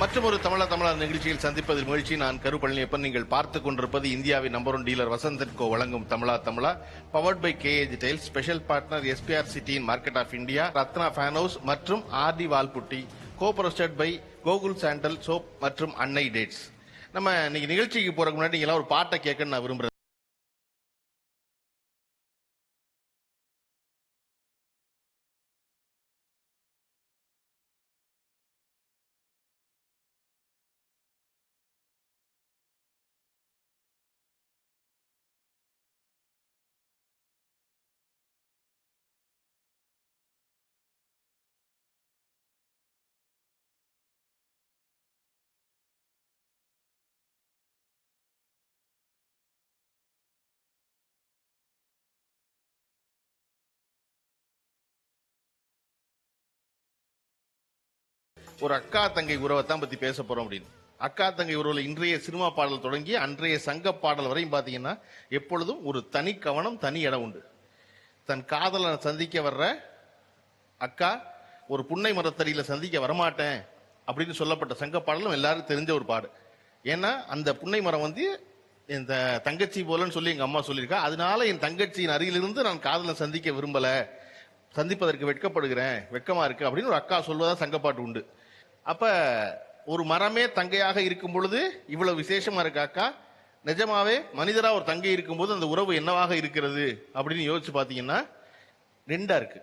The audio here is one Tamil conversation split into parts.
மற்றொரு தமிழா நிகழ்ச்சியில் சந்திப்பதில் மகிழ்ச்சி. நான் கரு பழனியப்பன். நீங்கள் பார்த்துக் கொண்டிருப்பது இந்தியாவின் நம்பர் 1 டீலர் வசந்தன்கோ வழங்கும் Tamizha powered by KAG tiles. Special partner SPR சிட்டியின் market of India, Ratna fan house மற்றும் RD wall putty. Copresented by Gokul sandal soap மற்றும் அன்னை டேட்ஸ். நம்ம இன்னைக்கு நிகழ்ச்சிக்கு போறதுக்கு முன்னாடி நீங்க ஒரு பாட்டை கேட்க நான் விரும்புறேன். ஒரு அக்கா தங்கை உறவை தான் பத்தி பேச போறோம் அப்படின்னு. அக்கா தங்கை உறவுல இன்றைய சினிமா பாடல் தொடங்கி அன்றைய சங்க பாடல் வரையும் பாத்தீங்கன்னா எப்பொழுதும் ஒரு தனி கவனம், தனி இடம் உண்டு. தன் காதலனை சந்திக்க வர்ற அக்கா ஒரு புன்னை மரத்தடியில சந்திக்க வரமாட்டேன் அப்படின்னு சொல்லப்பட்ட சங்க பாடலும் எல்லாரும் தெரிஞ்ச ஒரு பாடு. ஏன்னா அந்த புன்னை மரம் இந்த தங்கச்சி போலன்னு சொல்லி எங்க அம்மா சொல்லியிருக்கா. அதனால என் தங்கச்சியின் அருகிலிருந்து நான் காதலனை சந்திக்க விரும்பல, சந்திப்பதற்கு வெட்கப்படுகிறேன், வெட்கமா இருக்கு அப்படின்னு ஒரு அக்கா சொல்வதா சங்கப்பாட்டு உண்டு. அப்ப ஒரு மரமே தங்கையாக இருக்கும் பொழுது இவ்வளவு விசேஷமா இருக்க அக்கா, நிஜமாவே மனிதரா ஒரு தங்கை இருக்கும்போது அந்த உறவு என்னவாக இருக்கிறது அப்படின்னு யோசிச்சு பாத்தீங்கன்னா ரெண்டா இருக்கு.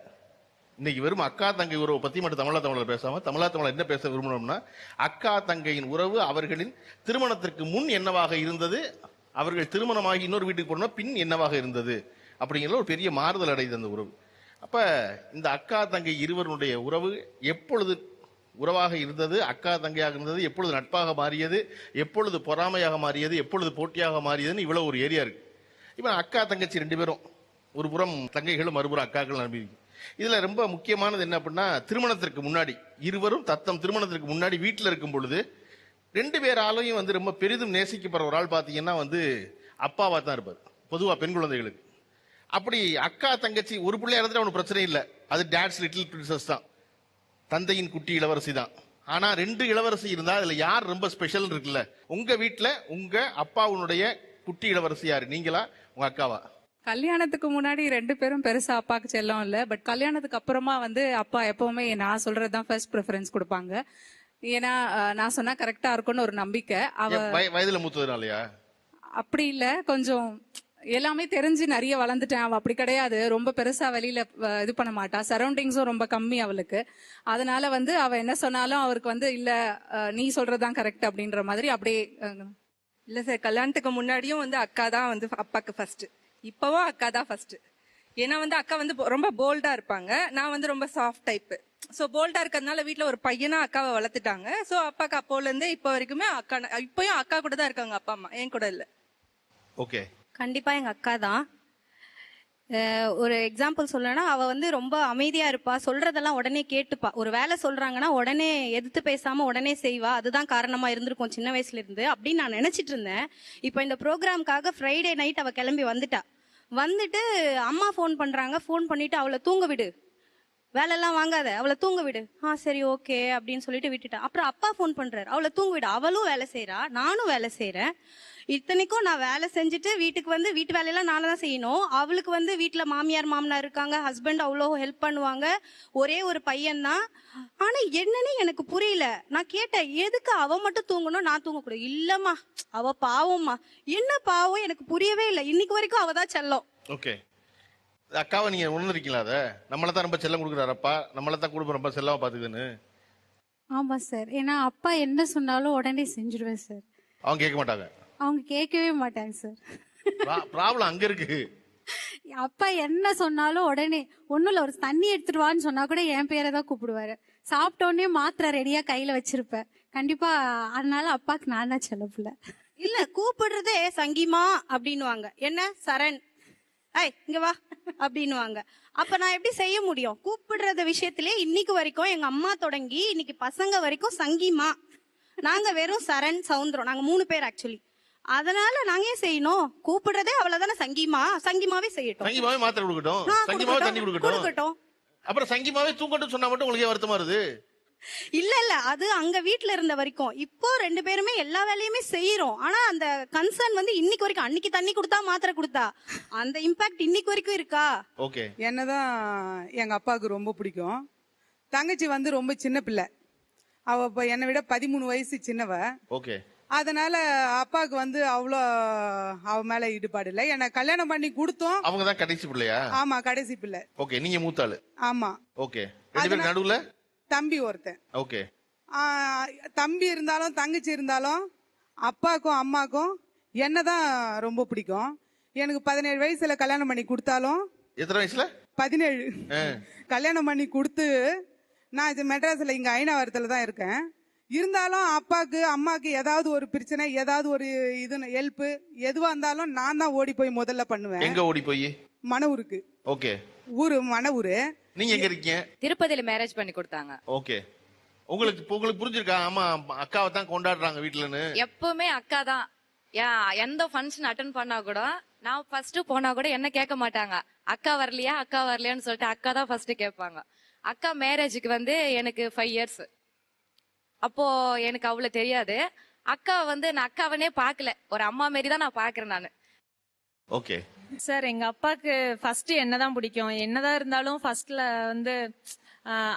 இன்னைக்கு வெறும் அக்கா தங்கை உறவை பத்தி மட்டும் தமிழர் பேசாம தமிழர் என்ன பேச விரும்பணும்னா, அக்கா தங்கையின் உறவு அவர்களின் திருமணத்திற்கு முன் என்னவாக இருந்தது, அவர்கள் திருமணமாகி இன்னொரு வீட்டுக்கு போனோம்னா பின் என்னவாக இருந்தது அப்படிங்கிற ஒரு பெரிய மாறுதல் அடைந்த அந்த உறவு. அப்ப இந்த அக்கா தங்கை இருவருடைய உறவு எப்பொழுது உறவாக இருந்தது, அக்கா தங்கையாக இருந்தது, எப்பொழுது நட்பாக மாறியது, எப்பொழுது பொறாமையாக மாறியது, எப்பொழுது போட்டியாக மாறியதுன்னு இவ்வளவு ஒரு ஏரியா இருக்கு. இப்ப அக்கா தங்கச்சி ரெண்டு பேரும் ஒரு புறம் தங்கைகளும் மறுபுறம் அக்காக்கள் நம்பிக்கை. இதுல ரொம்ப முக்கியமானது என்ன அப்படின்னா, திருமணத்திற்கு முன்னாடி இருவரும் தத்தம் திருமணத்திற்கு முன்னாடி வீட்டில் இருக்கும் பொழுது ரெண்டு பேராலையும் ரொம்ப பெரிதும் நேசிக்கப்படுற ஒரு ஆள் பாத்தீங்கன்னா அப்பாவா தான் இருப்பார், பொதுவா பெண் குழந்தைகளுக்கு. அப்படி அக்கா தங்கச்சி ஒரு பிள்ளையா இருந்துட்டு அவனுக்கு பிரச்சனை இல்லை, அது டேட்ஸ் லிட்டில் பிரின்சஸ் தான், தந்தையின் குட்டி இளவரசி தான். ஆனா ரெண்டு இளவரசி இருந்தா அதுல யார் ரொம்ப ஸ்பெஷல் இருக்குல்ல? உங்க வீட்டுல உங்க அப்பாவுடைய குட்டி இளவரசி யாரு, நீங்களா உங்க அக்காவா? கல்யாணத்துக்கு முன்னாடி ரெண்டு பேரும் பெருசா அப்பாக்கு செல்லம் இல்ல. பட் கல்யாணத்துக்கு அப்புறமா அப்பா எப்பவுமே நான் சொல்றதுதான் ஃபர்ஸ்ட் ப்ரிஃபரன்ஸ் கொடுப்பாங்க. ஏன்னா நான் சொன்னா கரெக்டா இருக்கும்னு ஒரு நம்பிக்கை. வயதுல மூத்ததுனாலயா? அப்படி இல்ல, கொஞ்சம் எல்லாமே தெரிஞ்சு நிறைய வளர்ந்துட்டேன். அவ அப்படி கிடையாது, ரொம்ப பெருசா வெளியில இது பண்ண மாட்டா, சரௌண்டிங்ஸும் ரொம்ப கம்மி அவளுக்கு. அதனால அவ என்ன சொன்னாலும் அவருக்கு இல்ல நீ சொல்றதுதான் கரெக்ட் அப்படின்ற மாதிரி அப்படியே. இல்ல சார், கல்யாணத்துக்கு முன்னாடியும் அக்கா தான் அப்பாக்கு ஃபர்ஸ்ட், இப்பவும் அக்கா தான் ஃபர்ஸ்ட். ஏன்னா அக்கா ரொம்ப போல்டா இருப்பாங்க, நான் ரொம்ப சாஃப்ட் டைப். சோ போல்டா இருக்கிறதுனால வீட்டுல ஒரு பையனா அக்காவை வளர்த்துட்டாங்க. சோ அப்பாக்கு அப்போல இருந்தே இப்ப வரைக்குமே அக்கா, இப்பயும் அக்கா கூட தான் இருக்காங்க, அப்பா அம்மா என் கூட இல்ல. ஓகே, கண்டிப்பா எங்க அக்கா தான். ஒரு எக்ஸாம்பிள் சொல்லனா, அவ ரொம்ப அமைதியா இருப்பா, சொல்றதெல்லாம் உடனே கேட்டுப்பா. ஒரு வேலை சொல்றாங்கன்னா உடனே எதிர்த்து பேசாம உடனே செய்வா. அதுதான் காரணமா இருந்திருக்கும் சின்ன வயசுல இருந்து அப்படின்னு நான் நினைச்சிட்டு இருந்தேன். இப்போ இந்த ப்ரோக்ராம்காக ஃப்ரைடே நைட் அவ கிளம்பி வந்துட்டு அம்மா ஃபோன் பண்றாங்க. ஃபோன் பண்ணிட்டு அவளை தூங்க விடு, வேலையெல்லாம் வாங்காத, அவளை தூங்க விடு. சரி ஓகே அப்படின்னு சொல்லிட்டு விட்டுட்டேன். அப்புறம் அப்பா ஃபோன் பண்றாரு, அவளை தூங்க விடு. அவளும் வேலை செய்யறா, நானும் வேலை செய்யறேன். இத்தனைக்கும் நான் வேலை செஞ்சுட்டு வீட்டுக்கு வீட்டு வேலையெல்லாம் நானே தான் செய்யணும். அவளுக்கு வீட்டுல மாமியார் மாமனார் இருக்காங்க, ஹஸ்பண்ட் அவ்வளோ ஹெல்ப் பண்ணுவாங்க, ஒரே ஒரு பையன் தான். ஆனா என்னன்னு எனக்கு புரியல. நான் கேட்டேன், எதுக்கு அவ மட்டும் தூங்கணும் நான் தூங்கக்கூடாது? இல்லம்மா அவ பாவம்மா. என்ன பாவம் எனக்கு புரியவே இல்லை. இன்னைக்கு வரைக்கும் அவதான் செல்லம். ஓகே, அக்காவை நீங்க உணர்ந்திருக்கீங்களா? அத நம்மளதான் ரொம்ப செல்லம் கொடுக்குறாரப்பா, நம்மளதான் குடும்பம் ரொம்ப செல்லமா பாத்துக்குன்னு. ஆமா சார், ஏன்னா அப்பா என்ன சொன்னாலும் உடனே செஞ்சிருவேன் சார். அவங்க கேட்க மாட்டாங்க? அவங்க கேட்கவே மாட்டாங்க சார். ப்ராப்ளம் அங்க இருக்கு. அப்பா என்ன சொன்னாலும் உடனே ஒண்ணும் இல்ல, ஒரு தண்ணி எடுத்துட்டு வான்னு சொன்னா கூட என் பேரை தான் கூப்பிடுவாரு. சாப்பிட்டோடனே மாத்திரை ரெடியா கையில வச்சிருப்பேன் கண்டிப்பா. அதனால அப்பாக்கு நான் தான் செல்லப்பில்ல. இல்ல, கூப்பிடுறதே சங்கிமா அப்படின்னுவாங்க, என்ன சரண் இங்க வா அப்படின்னுவாங்க. அப்ப நான் எப்படி செய்ய முடியும்? கூப்பிடுறது விஷயத்திலே இன்னைக்கு வரைக்கும் எங்க அம்மா தொடங்கி இன்னைக்கு பசங்க வரைக்கும் சங்கிமா. நாங்க வெறும் சரண் சவுந்தரம், நாங்க 3 பேர் ஆக்சுவலி. அதனால நாங்க ஏன் செய்யணும்? கூப்பிடுறதே அவ்வளவுதானே, சங்கிமாவே செய்யட்டும். சங்கிமாவே மாத்திரை கொடுக்கட்டும், சங்கிமாவே தண்ணி கொடுக்கட்டும். அப்புறம் சங்கிமாவே தூங்கட்டும் சொன்னா மட்டும் உங்களுக்கு வருத்தமா வருது? இல்ல அது அங்க வீட்ல இருந்த வரைக்கும். இப்போ 2 பேருமே எல்லா வேலையுமே செய்யறோம். ஆனா அந்த கன்சர்ன் வந்து இன்னைக்கு வரைக்கும், அன்னைக்கு தண்ணி கொடுத்தா மாத்திரை கொடுத்தா அந்த இம்பாக்ட் இன்னைக்கு வரைக்கும் இருக்கா? ஓகே. என்னதான் எங்க அப்பாவுக்கு ரொம்ப பிடிக்கும். தங்கச்சி வந்து ரொம்ப சின்ன பிள்ளை. அவ இப்ப என்னை விட 13 வயசு சின்னவ. ஓகே. அதனால அப்பாவுக்கு வந்து அவ்வளோ அவ மேல ஈடுபாடு இல்லை. என்ன கல்யாணம் பண்ணி கொடுத்தோம். அவங்க தான் கடைசி பிள்ளையா? ஆமா, கடைசி பிள்ளை. ஓகே. நீங்க மூத்தாளு? ஆமா. ஓகே. 2 பேரும் நடுவுல தம்பி ஒருத்தன். ஓகே. தம்பி இருந்தாலும் தங்கச்சி இருந்தாலும் அப்பாக்கும் அம்மாக்கும் என்னதான் ரொம்ப பிடிக்கும். எனக்கு 17 வயசுல கல்யாணம் பண்ணி கொடுத்தாலும். எத்தனை வயசுல? 17 கல்யாணம் பண்ணி கொடுத்து நான் இது மெட்ராஸ்ல இங்க ஐநாவரத்துல தான் இருக்கேன். இருந்தாலும் அப்பாக்கு அம்மாக்கு ஏதாவது ஒரு பிரச்சனை, ஏதாவது ஒரு இது ஹெல்ப் எதுவா இருந்தாலும் நான் தான் ஓடி போய் முதல்ல பண்ணுவேன். எங்க ஓடி போய்? மணவூருக்கு. ஓகே. ஊரு மணவூரு. நீங்க எங்க இருக்கீங்க? திருப்பதியில மேரேஜ் பண்ணி கொடுத்தாங்க. ஓகே. உங்களுக்கு புரிஞ்சிருக்கா? ஆமா, அக்காவை தான் கொண்டாடுறாங்க வீட்டுலன்னு. எப்பவுமே அக்கா தான். எந்த ஃபங்க்ஷன் அட்டன் பண்ணா கூட நான் ஃபர்ஸ்ட் போனா கூட என்ன கேட்க மாட்டாங்க. அக்கா வரலையான்னு சொல்லிட்டு அக்கா தான் ஃபர்ஸ்ட் கேட்பாங்க. அக்கா மேரேஜுக்கு வந்து எனக்கு 5 இயர்ஸ். அப்போ எனக்கு அவ்வளவு தெரியாது. அக்கா வந்து நான் அக்காவனே பாக்கல, ஒரு அம்மா மாரி தான் நான் பாக்குறேன் நானு. ஓகே. சார், எங்க அப்பாக்கு ஃபர்ஸ்ட் என்னதான் பிடிக்கும். என்னதான் இருந்தாலும் ஃபர்ஸ்ட்ல வந்து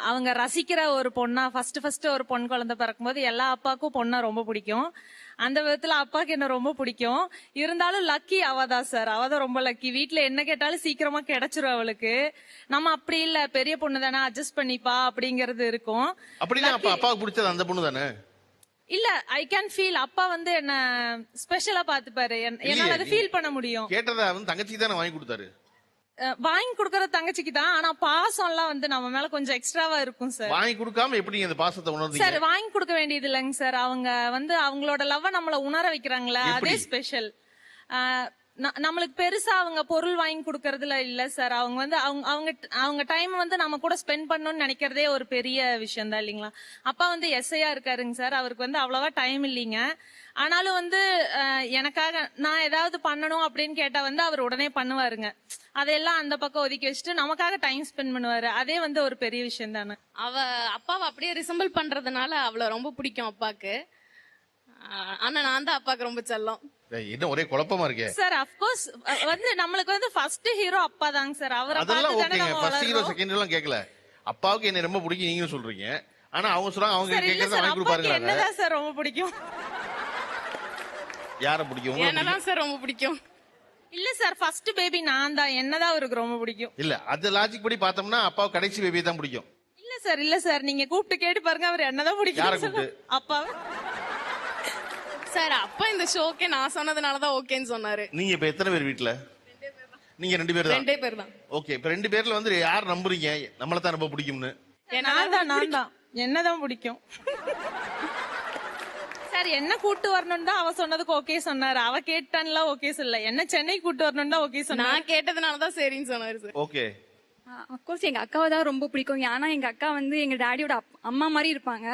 அவங்க ரசிக்கிற ஒரு பொண்ணா ஃபர்ஸ்ட் ஒரு பொன் குழந்தை பிறக்கும்போது எல்லா அப்பாவுக்கும் பொண்ணா ரொம்ப பிடிக்கும். அந்த விதத்துல அப்பாக்கு என்ன ரொம்ப பிடிக்கும். இருந்தாலும் லக்கி அவதான் சார். அவதான் ரொம்ப லக்கி. வீட்டுல என்ன கேட்டாலும் சீக்கிரமா கிடைச்சிரும் அவளுக்கு. நம்ம அப்படி இல்ல, பெரிய பொண்ணு தானே, அட்ஜஸ்ட் பண்ணிப்பா அப்படிங்கறது இருக்கும். அப்படின்னா அப்பாவுக்கு பிடிச்சது அந்த பொண்ணு தானே? இல்ல, ஐ கேன் ஃபீல். அப்பா வந்து என்ன ஸ்பெஷலா பாத்துப்பாரு. என்னால அதை ஃபீல் பண்ண முடியும். கேட்டதா வந்து தங்கச்சிக்கு தானே வாங்கி கொடுத்தாரு? வாங்கி கொடுக்கறது தங்கச்சிக்கு தான். ஆனா பாசம் எல்லாம் வந்து நம்ம மேல கொஞ்சம் எக்ஸ்ட்ராவா இருக்கும் சார். வாங்கி கொடுக்காம எப்படி அந்த பாசத்தை உணர்ந்தீங்க? சார், வாங்கி கொடுக்க வேண்டியது இல்லைங்க சார். அவங்க வந்து அவங்களோட லவ் நம்மள உணர வைக்கிறாங்களா, அதே ஸ்பெஷல். நம்மளுக்கு பெருசா அவங்க பொருள் வாங்கி கொடுக்கறதுல இல்ல சார். அவங்க வந்து அவங்க டைம் வந்து நம்ம கூட ஸ்பெண்ட் பண்ணணும்னு நினைக்கிறதே ஒரு பெரிய விஷயம் தான் இல்லைங்களா. அப்பா வந்து எஸ்ஐயா இருக்காருங்க சார். அவருக்கு வந்து அவ்வளவா டைம் இல்லைங்க. ஆனாலும் வந்து எனக்காக நான் ஏதாவது பண்ணணும் அப்படின்னு கேட்டா வந்து அவர் உடனே பண்ணுவாருங்க. அதெல்லாம் அந்த பக்கம் ஒதுக்கி வச்சுட்டு நமக்காக டைம் ஸ்பெண்ட் பண்ணுவாரு. அதே வந்து ஒரு பெரிய விஷயம் தானே. அவ அப்பாவை அப்படியே ரிசம்பிள் பண்றதுனால அவளை ரொம்ப பிடிக்கும் அப்பாக்கு. ஆனா நான் தான் அப்பாக்கு ரொம்ப செல்லம். என்ன ஒரே குழப்பமா இருக்கே சார். அப்கோர்ஸ் வந்து நம்மளுக்கு வந்து ஃபர்ஸ்ட் ஹீரோ அப்பா தாங்க சார். அவர் அதெல்லாம் ஓகேங்க. ஃபர்ஸ்ட் ஹீரோ செகண்ட் ஹீரோ கேட்கல. அப்பாவுக்கு என்ன ரொம்ப பிடிக்கும் நீங்க சொல்றீங்க. ஆனா அவங்க சொல்றாங்க அவங்க கேக்குறத வாங்கி கொடுப்பாருங்க. என்னதான் சார் ரொம்ப பிடிக்கும்? யார பிடிக்கும்? என்னதான் சார் ரொம்ப பிடிக்கும்? இல்ல சார், ஃபர்ஸ்ட் பேபி நான் தான். என்னதான் அவருக்கு ரொம்ப பிடிக்கும். இல்ல, அது லாஜிக் படி பார்த்தோம்னா அப்பாவுக்கு கடைசி பேபி தான் பிடிக்கும். இல்ல சார் நீங்க கூப்பிட்டு கேட்டு பாருங்க, அவர் என்னதான் பிடிக்கும். அப்பாவை சார், அப்பா இந்த ஷோக்கே நான் சொன்னதுனாலதான் ஓகேன்னு சொன்னாரு. நீங்க இப்ப எத்தனை பேர் வீட்டுல? நீங்க 2 பேர் தான். 2 பேர் தான். ஓகே. இப்ப 2 பேர்ல வந்து யார் நம்புறீங்க நம்மள தான் ரொம்ப பிடிக்கும்னு? நான் தான். என்னதான் பிடிக்கும் சார். என்ன கூட்டு வரணும் தான் அவ சொன்னதுக்கு ஓகே சொன்னாரு. அவ கேட்டான்ல ஓகே சொல்ல. என்ன சென்னை கூட்டு வரணும் தான் ஓகே சொன்னா. நான் கேட்டதுனாலதான் சரின்னு சொன்னாரு சார். ஓகே. அப்கோர்ஸ் எங்க அக்காவை தான் ரொம்ப பிடிக்கும். ஏன்னா எங்க அக்கா வந்து எங்க டாடியோட அம்மா மாதிரி இருப்பாங்க.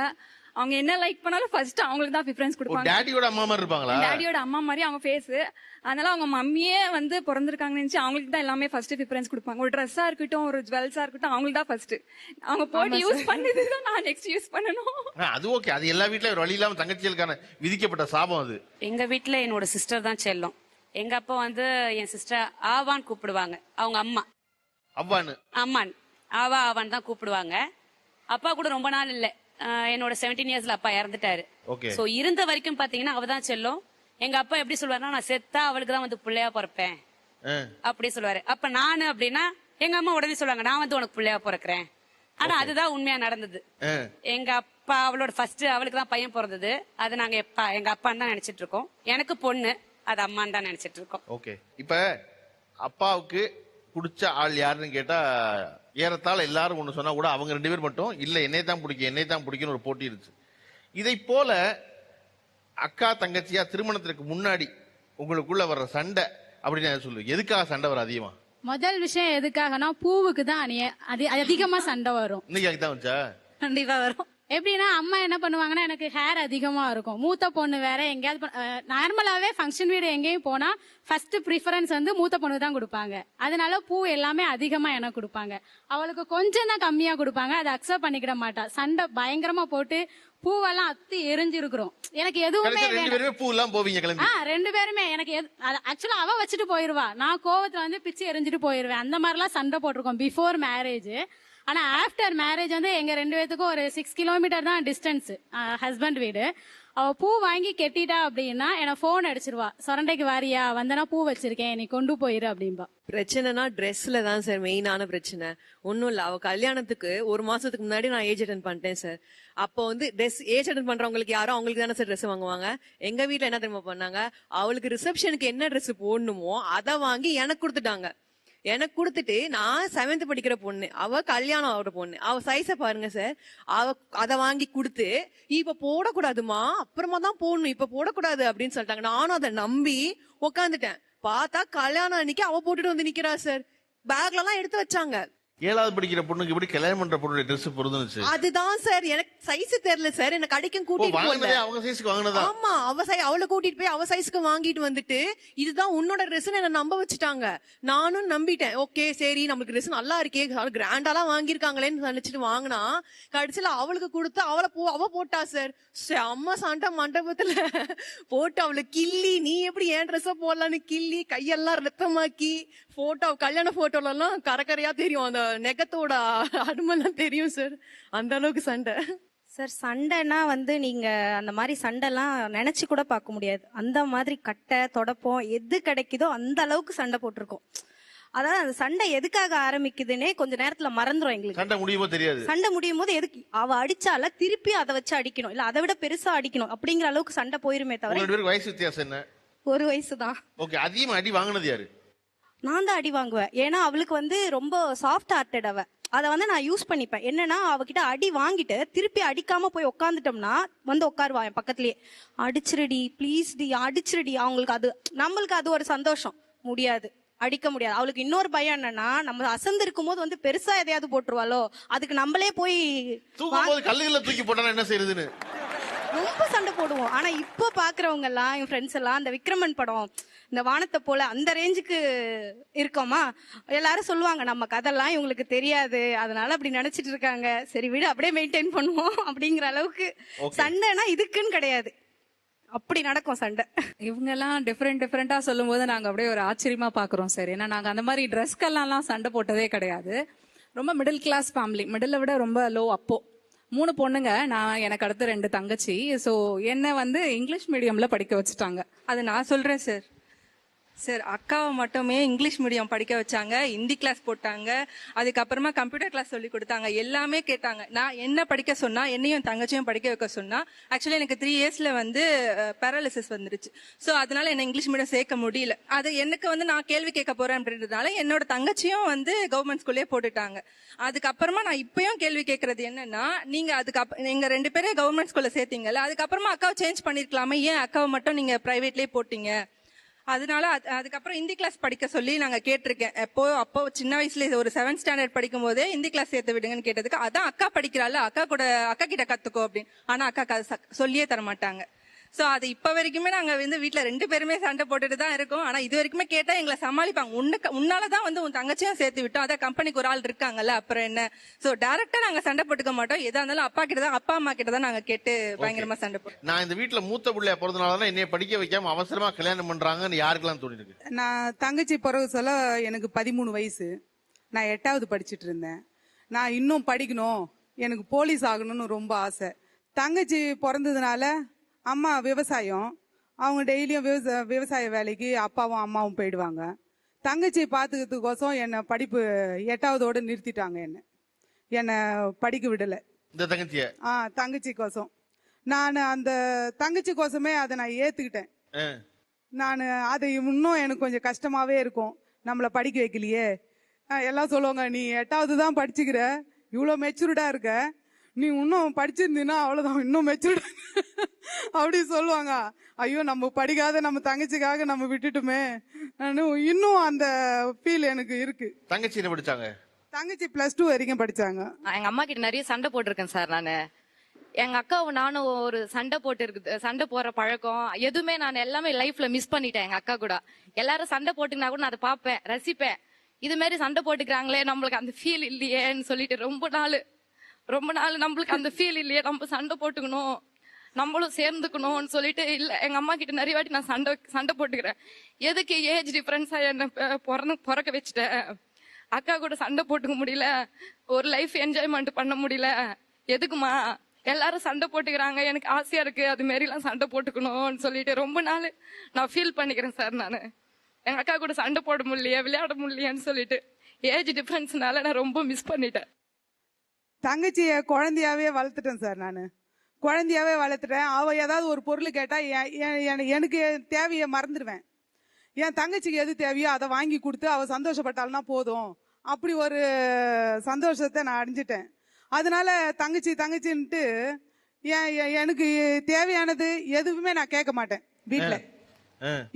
அவங்க என்ன லைக் பண்ணாலும் ஃபர்ஸ்ட் அவங்களுக்கு தான் ப்ரிஃபரன்ஸ் கொடுப்பாங்க. டாடியோட அம்மா மாதிரி இருப்பாங்களா? டாடியோட அம்மா மாதிரி அவங்க ஃபேஸ். அதனால அவங்க மம்மியே வந்து பிறந்திருக்காங்கன்னு நினைச்சு அவங்களுக்கு தான் எல்லாமே ஃபர்ஸ்ட் ப்ரிஃபரன்ஸ் கொடுப்பாங்க. ஒரு ட்ரெஸ்ஸா இருக்கட்டும், ஒரு ஜுவல்ஸா இருக்கட்டும், அவங்களுக்கு தான் ஃபர்ஸ்ட். அவங்க போட்டு யூஸ் பண்ணது தான் நான் நெக்ஸ்ட் யூஸ் பண்ணணும். அது ஓகே. அது எல்லா வீட்லயும் ஒரு வழி இல்லாம தங்கச்சிகளுக்கான விதிக்கப்பட்ட சாபம் அது. எங்க வீட்டுல என்னோட சிஸ்டர் தான் செல்லம். எங்க அப்பா வந்து என் சிஸ்டர் ஆவான்னு கூப்பிடுவாங்க. அவங்க அம்மா அம்மான் ஆவான் தான் கூப்பிடுவாங்க. அப்பா கூட ரொம்ப நாள் இல்ல, என்னோட 17 இயர்ஸ்ல அப்பா இறந்துட்டாரு. சோ இருந்த வரைக்கும் பாத்தீங்கன்னா அவதான் செல்லும். எங்க அப்பா எப்படி சொல்லுவாருன்னா, நான் செத்தா அவளுக்கு தான் வந்து பிள்ளையா பிறப்பேன் அப்படி சொல்லுவாரு. அப்ப நானு அப்படின்னா எங்க அம்மா உடனே சொல்லுவாங்க, நான் வந்து உனக்கு பிள்ளையா பிறக்கிறேன். ஆனா அதுதான் உண்மையா நடந்தது. எங்க அப்பா அவளோட ஃபர்ஸ்ட் அவளுக்கு தான் பையன் பிறந்தது. அது நாங்க எங்க அப்பான்னு தான் நினைச்சிட்டு இருக்கோம். எனக்கு பொண்ணு, அது அம்மான்னு தான் நினைச்சிட்டு இருக்கோம். ஓகே. இப்ப அப்பாவுக்கு பிடிச்ச ஆள் யாருன்னு கேட்டா ஏறத்தாழ எல்லாரும் ஒண்ணு சொன்னா கூட அவங்க 2 பேர் மட்டும் இல்ல என்னை தான் பிடிக்கும் ஒரு போட்டி இருந்துச்சு. இதை போல அக்கா தங்கச்சியா திருமணத்திற்கு முன்னாடி உங்களுக்குள்ள வர்ற சண்டை அப்படின்னு சொல்லுவேன். எதுக்காக சண்டை வர அதிகமா? முதல் விஷயம் எதுக்காகனா பூவுக்கு தான் அதிகமா சண்டை வரும். இன்னைக்கு தான் வச்சா கண்டிப்பா வரும். எப்படின்னா அம்மா என்ன பண்ணுவாங்கன்னா, எனக்கு ஹேர் அதிகமா இருக்கும். மூத்த பொண்ணு வேற எங்கேயாவது நார்மலாவே ஃபங்க்ஷன் வீடு எங்கேயும் போனா ஃபர்ஸ்ட் ப்ரிஃபரன்ஸ் வந்து மூத்த பொண்ணு தான் கொடுப்பாங்க. அதனால பூ எல்லாமே அதிகமா எனக்கு கொடுப்பாங்க. அவளுக்கு கொஞ்சம் தான் கம்மியா கொடுப்பாங்க. அதை அக்செப்ட் பண்ணிக்கிட மாட்டா. சண்டை பயங்கரமா போட்டு பூவெல்லாம் அத்தி எரிஞ்சிருக்கிறோம். எனக்கு எதுவுமே ரெண்டு பேருமே பூ எல்லாம் போவீங்க கிளம்பி? ரெண்டு பேருமே எனக்கு ஆக்சுவலா அவ வச்சுட்டு போயிருவா. நான் கோவத்துல வந்து பிச்சு எரிஞ்சிட்டு போயிருவேன். அந்த மாதிரிலாம் சண்டை போட்டிருக்கோம் பிஃபோர் மேரேஜ். ஆனா ஆஃப்டர் மேரேஜ் வந்து எங்க 2 பேத்துக்கும் ஒரு 6 கிலோமீட்டர் தான் டிஸ்டன்ஸ் ஹஸ்பண்ட் வீடு. அவ பூ வாங்கி கெட்டிட்டா அப்படின்னா எனக்கு போன் அடிச்சிருவா, சொரண்டைக்கு வாரியா வந்தனா பூ வச்சிருக்கேன் நீ கொண்டு போயிரு அப்படின்பா. பிரச்சனைனா ட்ரெஸ்ல தான் சார் மெயினான பிரச்சனை. ஒன்னும் இல்ல, அவ கல்யாணத்துக்கு 1 மாசத்துக்கு முன்னாடி நான் ஏஜ் அட்டன் பண்ணிட்டேன் சார். அப்போ வந்து ட்ரெஸ் ஏஜ் அட்டன் பண்றவங்களுக்கு யாரும் அவங்களுக்கு தானே சார் ட்ரெஸ் வாங்குவாங்க. எங்க வீட்டுல என்ன தெரியுமா பண்ணாங்க, அவளுக்கு ரிசப்ஷனுக்கு என்ன ட்ரெஸ் போடணுமோ அதை வாங்கி எனக்கு கொடுத்துட்டாங்க. எனக்கு கொடுத்துட்டு நான் 7th படிக்கிற பொண்ணு, அவ கல்யாணம் ஆகிற பொண்ணு, அவ சைஸ பாருங்க சார். அவ அதை வாங்கி கொடுத்து இப்ப போடக்கூடாதுமா அப்புறமா தான் போடணும், இப்ப போடக்கூடாது அப்படின்னு சொல்லிட்டாங்க. நானும் அதை நம்பி உக்காந்துட்டேன். பார்த்தா கல்யாணம் அன்னைக்கு அவ போட்டுட்டு வந்து நிக்கிறா சார். பேக்ல எல்லாம் எடுத்து வச்சாங்க. 7வது படிக்கிற பொண்ணுக்கு எப்படி கல்யாணம் பண்ற பொண்ணுடைய ட்ரெஸ் பொருந்துச்சு? அதுதான் சார் எனக்கு சைஸ் தெரியல சார். என்ன கடைக்கும் கூட்டிட்டு போல. அவங்க சைஸ்க்கு வாங்குனதா? ஆமா, அவளை கூட்டிட்டு போய் அவ சைஸ்க்கு வாங்கிட்டு வந்துட்டு இதுதான் உன்னோட ட்ரெஸ் என்ன நம்ப வச்சுட்டாங்க. நானும் நம்பிட்டேன். ஓகே சரி நம்மளுக்கு ட்ரெஸ் நல்லா இருக்கே, கிராண்டாலாம் வாங்கியிருக்காங்களேன்னு நினைச்சிட்டு வாங்கினா கடைசியில அவளுக்கு கொடுத்து அவ போட்டா சார். அம்மா சண்டை மண்டபத்துல போட்டு அவளை கிள்ளி, நீ எப்படி என் ட்ரெஸ்ஸ போடலான்னு கிள்ளி கையெல்லாம் ரத்தமாக்கி போட்டோ, கல்யாண போட்டோல எல்லாம் கரக்கரையா தெரியும், அந்த நெகத்தோட அருமெல்லாம் தெரியும் சார். அந்த அளவுக்கு சண்டை சார். சண்டைனா வந்து நீங்க அந்த மாதிரி சண்டைலாம் நினைச்சு கூட பார்க்க முடியாது. அந்த மாதிரி கட்டை தொடப்பம் எது கிடைக்குதோ அந்த அளவுக்கு சண்டை போட்டிருக்கோம். அதாவது அந்த சண்டை எதுக்காக ஆரம்பிக்குதுன்னே கொஞ்ச நேரத்துல மறந்துரும் எங்களுக்கு. சண்டை முடியுமோ தெரியாது. சண்டை முடியும் போது எதுக்கு அவ அடிச்சால திருப்பி அதை வச்சு அடிக்கணும், இல்ல அதை விட பெருசா அடிக்கணும் அப்படிங்கிற அளவுக்கு சண்டை போயிருமே தவிர. 2 பேருக்கு வயசு வித்தியாசம் என்ன? 1 வயசு தான். ஓகே, அதிகமா அடி வாங்குனது யாரு? நான் தான் அடி வாங்குவேன். ஏன்னா அவளுக்கு வந்து ரொம்ப சாஃப்ட் ஹார்ட்டட் அவ. அதை வந்து நான் யூஸ் பண்ணிப்பேன். என்னன்னா அவகிட்ட அடி வாங்கிட்டு திருப்பி அடிக்காம போய் உட்காந்துட்டோம்னா வந்து உட்காருவா என் பக்கத்துலயே. அடிச்சிருடி ப்ளீஸ் டி, அடிச்சிருடி. அவங்களுக்கு அது, நம்மளுக்கு அது ஒரு சந்தோஷம். முடியாது, அடிக்க முடியாது. அவளுக்கு இன்னொரு பயம் என்னன்னா, நம்ம அசந்து இருக்கும் போது வந்து பெருசா எதையாவது போட்டுருவாளோ, அதுக்கு நம்மளே போய் கல்லுகளை தூக்கி போட்டா என்ன செய்யறதுன்னு ரொம்ப சண்டை போடுவோம். ஆனா இப்ப பாக்குறவங்க எல்லாம், என் ஃப்ரெண்ட்ஸ் எல்லாம் அந்த விக்ரமன் படம், இந்த வானத்தை போல அந்த ரேஞ்சுக்கு இருக்கோமா. எல்லாரும் சொல்லுவாங்க நம்ம கதெல்லாம் இவங்களுக்கு தெரியாது, அதனால அப்படி நினைச்சிட்டு இருக்காங்க. சரி விடு, அப்படியே மெயின்டைன் பண்ணுவோம் அப்படிங்கிற அளவுக்கு. சண்டைனா இதுக்குன்னு கிடையாது, அப்படி நடக்கும் சண்டை. இவங்க எல்லாம் டிஃப்ரெண்டா சொல்லும் போது நாங்க அப்படியே ஒரு ஆச்சரியமா பாக்குறோம் சார். ஏன்னா நாங்க அந்த மாதிரி ட்ரெஸ்க்கெல்லாம் சண்டை போட்டதே கிடையாது. ரொம்ப மிடில் கிளாஸ் ஃபேமிலி, மிடில் விட ரொம்ப லோ. அப்போ 3 பொண்ணுங்க, நான் எனக்கு அடுத்து 2 தங்கச்சி. ஸோ என்ன வந்து இங்கிலீஷ் மீடியம்ல படிக்க வச்சுட்டாங்க. அது நான் சொல்றேன் சார். சார் அக்காவை மட்டுமே இங்கிலீஷ் மீடியம் படிக்க வச்சாங்க, ஹிந்தி கிளாஸ் போட்டாங்க, அதுக்கப்புறமா கம்ப்யூட்டர் கிளாஸ் சொல்லி கொடுத்தாங்க, எல்லாமே கேட்டாங்க. நான் என்ன படிக்க சொன்னா, என்னையும் தங்கச்சியும் படிக்க வைக்க சொன்னா, ஆக்சுவலி எனக்கு 3 இயர்ஸ்ல வந்து பேரலிசிஸ் வந்துருச்சு. ஸோ அதனால என்ன இங்கிலீஷ் மீடியம் சேர்க்க முடியல. அது எனக்கு வந்து நான் கேள்வி கேட்க போறேன் அப்படின்றதுனால என்னோட தங்கச்சியும் வந்து கவர்மெண்ட் ஸ்கூல்லே போட்டுட்டாங்க. அதுக்கப்புறமா நான் இப்பயும் கேள்வி கேட்கறது என்னன்னா, நீங்க எங்க 2 பேரும் கவர்மெண்ட் ஸ்கூல்ல சேர்த்தீங்கல்ல, அதுக்கப்புறமா அக்காவை சேஞ்ச் பண்ணிருக்கலாமே, ஏன் அக்காவை மட்டும் நீங்க பிரைவேட்லயே போட்டீங்க? அதனால அதுக்கப்புறம் ஹிந்தி கிளாஸ் படிக்க சொல்லி நாங்க கேட்டிருக்கேன். அப்போ சின்ன வயசுல ஒரு 7th ஸ்டாண்டர்ட் படிக்கும் போதே ஹிந்தி கிளாஸ் சேர்த்து விடுங்கன்னு கேட்டதுக்கு, அதான் அக்கா படிக்கிறாள், அக்கா கிட்ட கத்துக்கோ அப்படின்னு. ஆனா அக்கா சொல்லியே தர மாட்டாங்க. சோ அது இப்ப வரைக்குமே நாங்க வந்து வீட்டுல 2 பேருமே சண்டை போட்டுட்டு தான் இருக்கோம். ஆனா இது வரைக்குமே கேட்டா எங்களை சமாளிப்பாங்க. உன்னாலதான் வந்து உன் தங்கச்சியும் சேர்த்து விட்டோம், அதான் கம்பெனிக்கு ஒரு ஆள் இருக்காங்கல்ல, அப்புறம் என்ன. சோ டைரக்டா நாங்க சண்டை போட்டுக்க மாட்டோம். எதா இருந்தாலும் அப்பா அம்மா கிட்ட தான் நாங்க கேட்டு பயங்கரமா சண்டை போட்டோம். நான் இந்த வீட்டுல மூத்த பிள்ளைய பிறந்தனாலதான் என்னைய படிக்க வைக்காம அவசரமா கல்யாணம் பண்றாங்கன்னு யாருக்கெல்லாம் தோணிருக்கு? நான் தங்கச்சி பிறகு சொல்ல எனக்கு 13 வயசு. நான் 8வது படிச்சுட்டு இருந்தேன். நான் இன்னும் படிக்கணும், எனக்கு போலீஸ் ஆகணும்னு ரொம்ப ஆசை. தங்கச்சி பிறந்ததுனால அம்மா விவசாயம், அவங்க டெய்லியும் விவசாய வேலைக்கு அப்பாவும் அம்மாவும் போயிடுவாங்க. தங்கச்சி பார்த்துக்கிறதுக்கோசம் என்னை படிப்பு 8வதோடு நிறுத்திட்டாங்க. என்னை படிக்க விடலை இந்த தங்கச்சிய. தங்கச்சிக்கோசம் நான் அந்த தங்கச்சிக்கோசமே அதை நான் ஏத்துக்கிட்டேன். நான் அது இன்னும் எனக்கு கொஞ்சம் கஷ்டமாவே இருக்கும், நம்மளை படிக்க வைக்கலையே. எல்லாம் சொல்லுவாங்க, நீ 8வது தான் படிச்சுக்கிற, இவ்வளோ மெச்சூர்டா இருக்க, நீ இன்னும் படிச்சிருந்தீன்னா அவ்வளவுதான், இன்னும் மெச்சூர்டா அப்படி சொல்லுவாங்க. ஐயோ நம்ம படிக்காத நம்ம தங்கச்சிக்காக நம்ம விட்டுட்டுமே, இன்னும் அந்த ஃபீல் எனக்கு இருக்கு. தங்கச்சி என்ன படிச்சாங்க? தங்கச்சி +2 வரைக்கும் படிச்சாங்க. எங்க அம்மா கிட்ட நிறைய சண்டை போட்டிருக்கேன் சார் நானு. எங்க அக்காவும் நானும் ஒரு சண்டை போட்டு இருக்குது, சண்டை போற பழக்கம் எதுவுமே நான் எல்லாமே லைஃப்ல மிஸ் பண்ணிட்டேன். எங்க அக்கா கூட எல்லாரும் சண்டை போட்டுக்கினா கூட நான் அதை பார்ப்பேன், ரசிப்பேன். இது மாதிரி சண்டை போட்டுக்கிறாங்களே, நம்மளுக்கு அந்த ஃபீல் இல்லையேன்னு சொல்லிட்டு ரொம்ப நாள் நம்மளுக்கு அந்த ஃபீல் இல்லையே, நம்ம சண்டை போட்டுக்கணும், நம்மளும் சேர்ந்துக்கணும்னு சொல்லிட்டு இல்ல எங்க அம்மா கிட்ட நிறைய வாட்டி நான் சண்டை போட்டுக்கிறேன். எதுக்கு ஏஜ் டிஃபரன்ஸா என்ன பிறக்க வச்சுட்டேன், அக்கா கூட சண்டை போட்டுக்க முடியல, ஒரு லைஃப் என்ஜாய்மெண்ட் பண்ண முடியல, எதுக்குமா எல்லாரும் சண்டை போட்டுக்கிறாங்க, எனக்கு ஆசையா இருக்கு அது மாரிலாம் சண்டை போட்டுக்கணும்னு சொல்லிட்டு ரொம்ப நாள் நான் ஃபீல் பண்ணிக்கிறேன் சார். நான் எங்க அக்கா கூட சண்டை போட முடியலையே, விளையாட முடியலையேன்னு சொல்லிட்டு ஏஜ் டிஃபரன்ஸ்னால நான் ரொம்ப மிஸ் பண்ணிட்டேன். தங்கச்சியை குழந்தையாவே வளர்த்துட்டேன் சார். நான் குழந்தையாவே வளர்த்துட்டேன். அவ ஏதாவது ஒரு பொருள் கேட்டா எனக்கு தேவையை மறந்துடுவேன். என் தங்கச்சிக்கு எது தேவையோ அதை வாங்கி கொடுத்து அவ சந்தோஷப்பட்டாள்னா போதும், அப்படி ஒரு சந்தோஷத்தை நான் அடைஞ்சிட்டேன். அதனால தங்கச்சின்ட்டு எனக்கு தேவையானது எதுவுமே நான் கேட்க மாட்டேன். வீட்டுல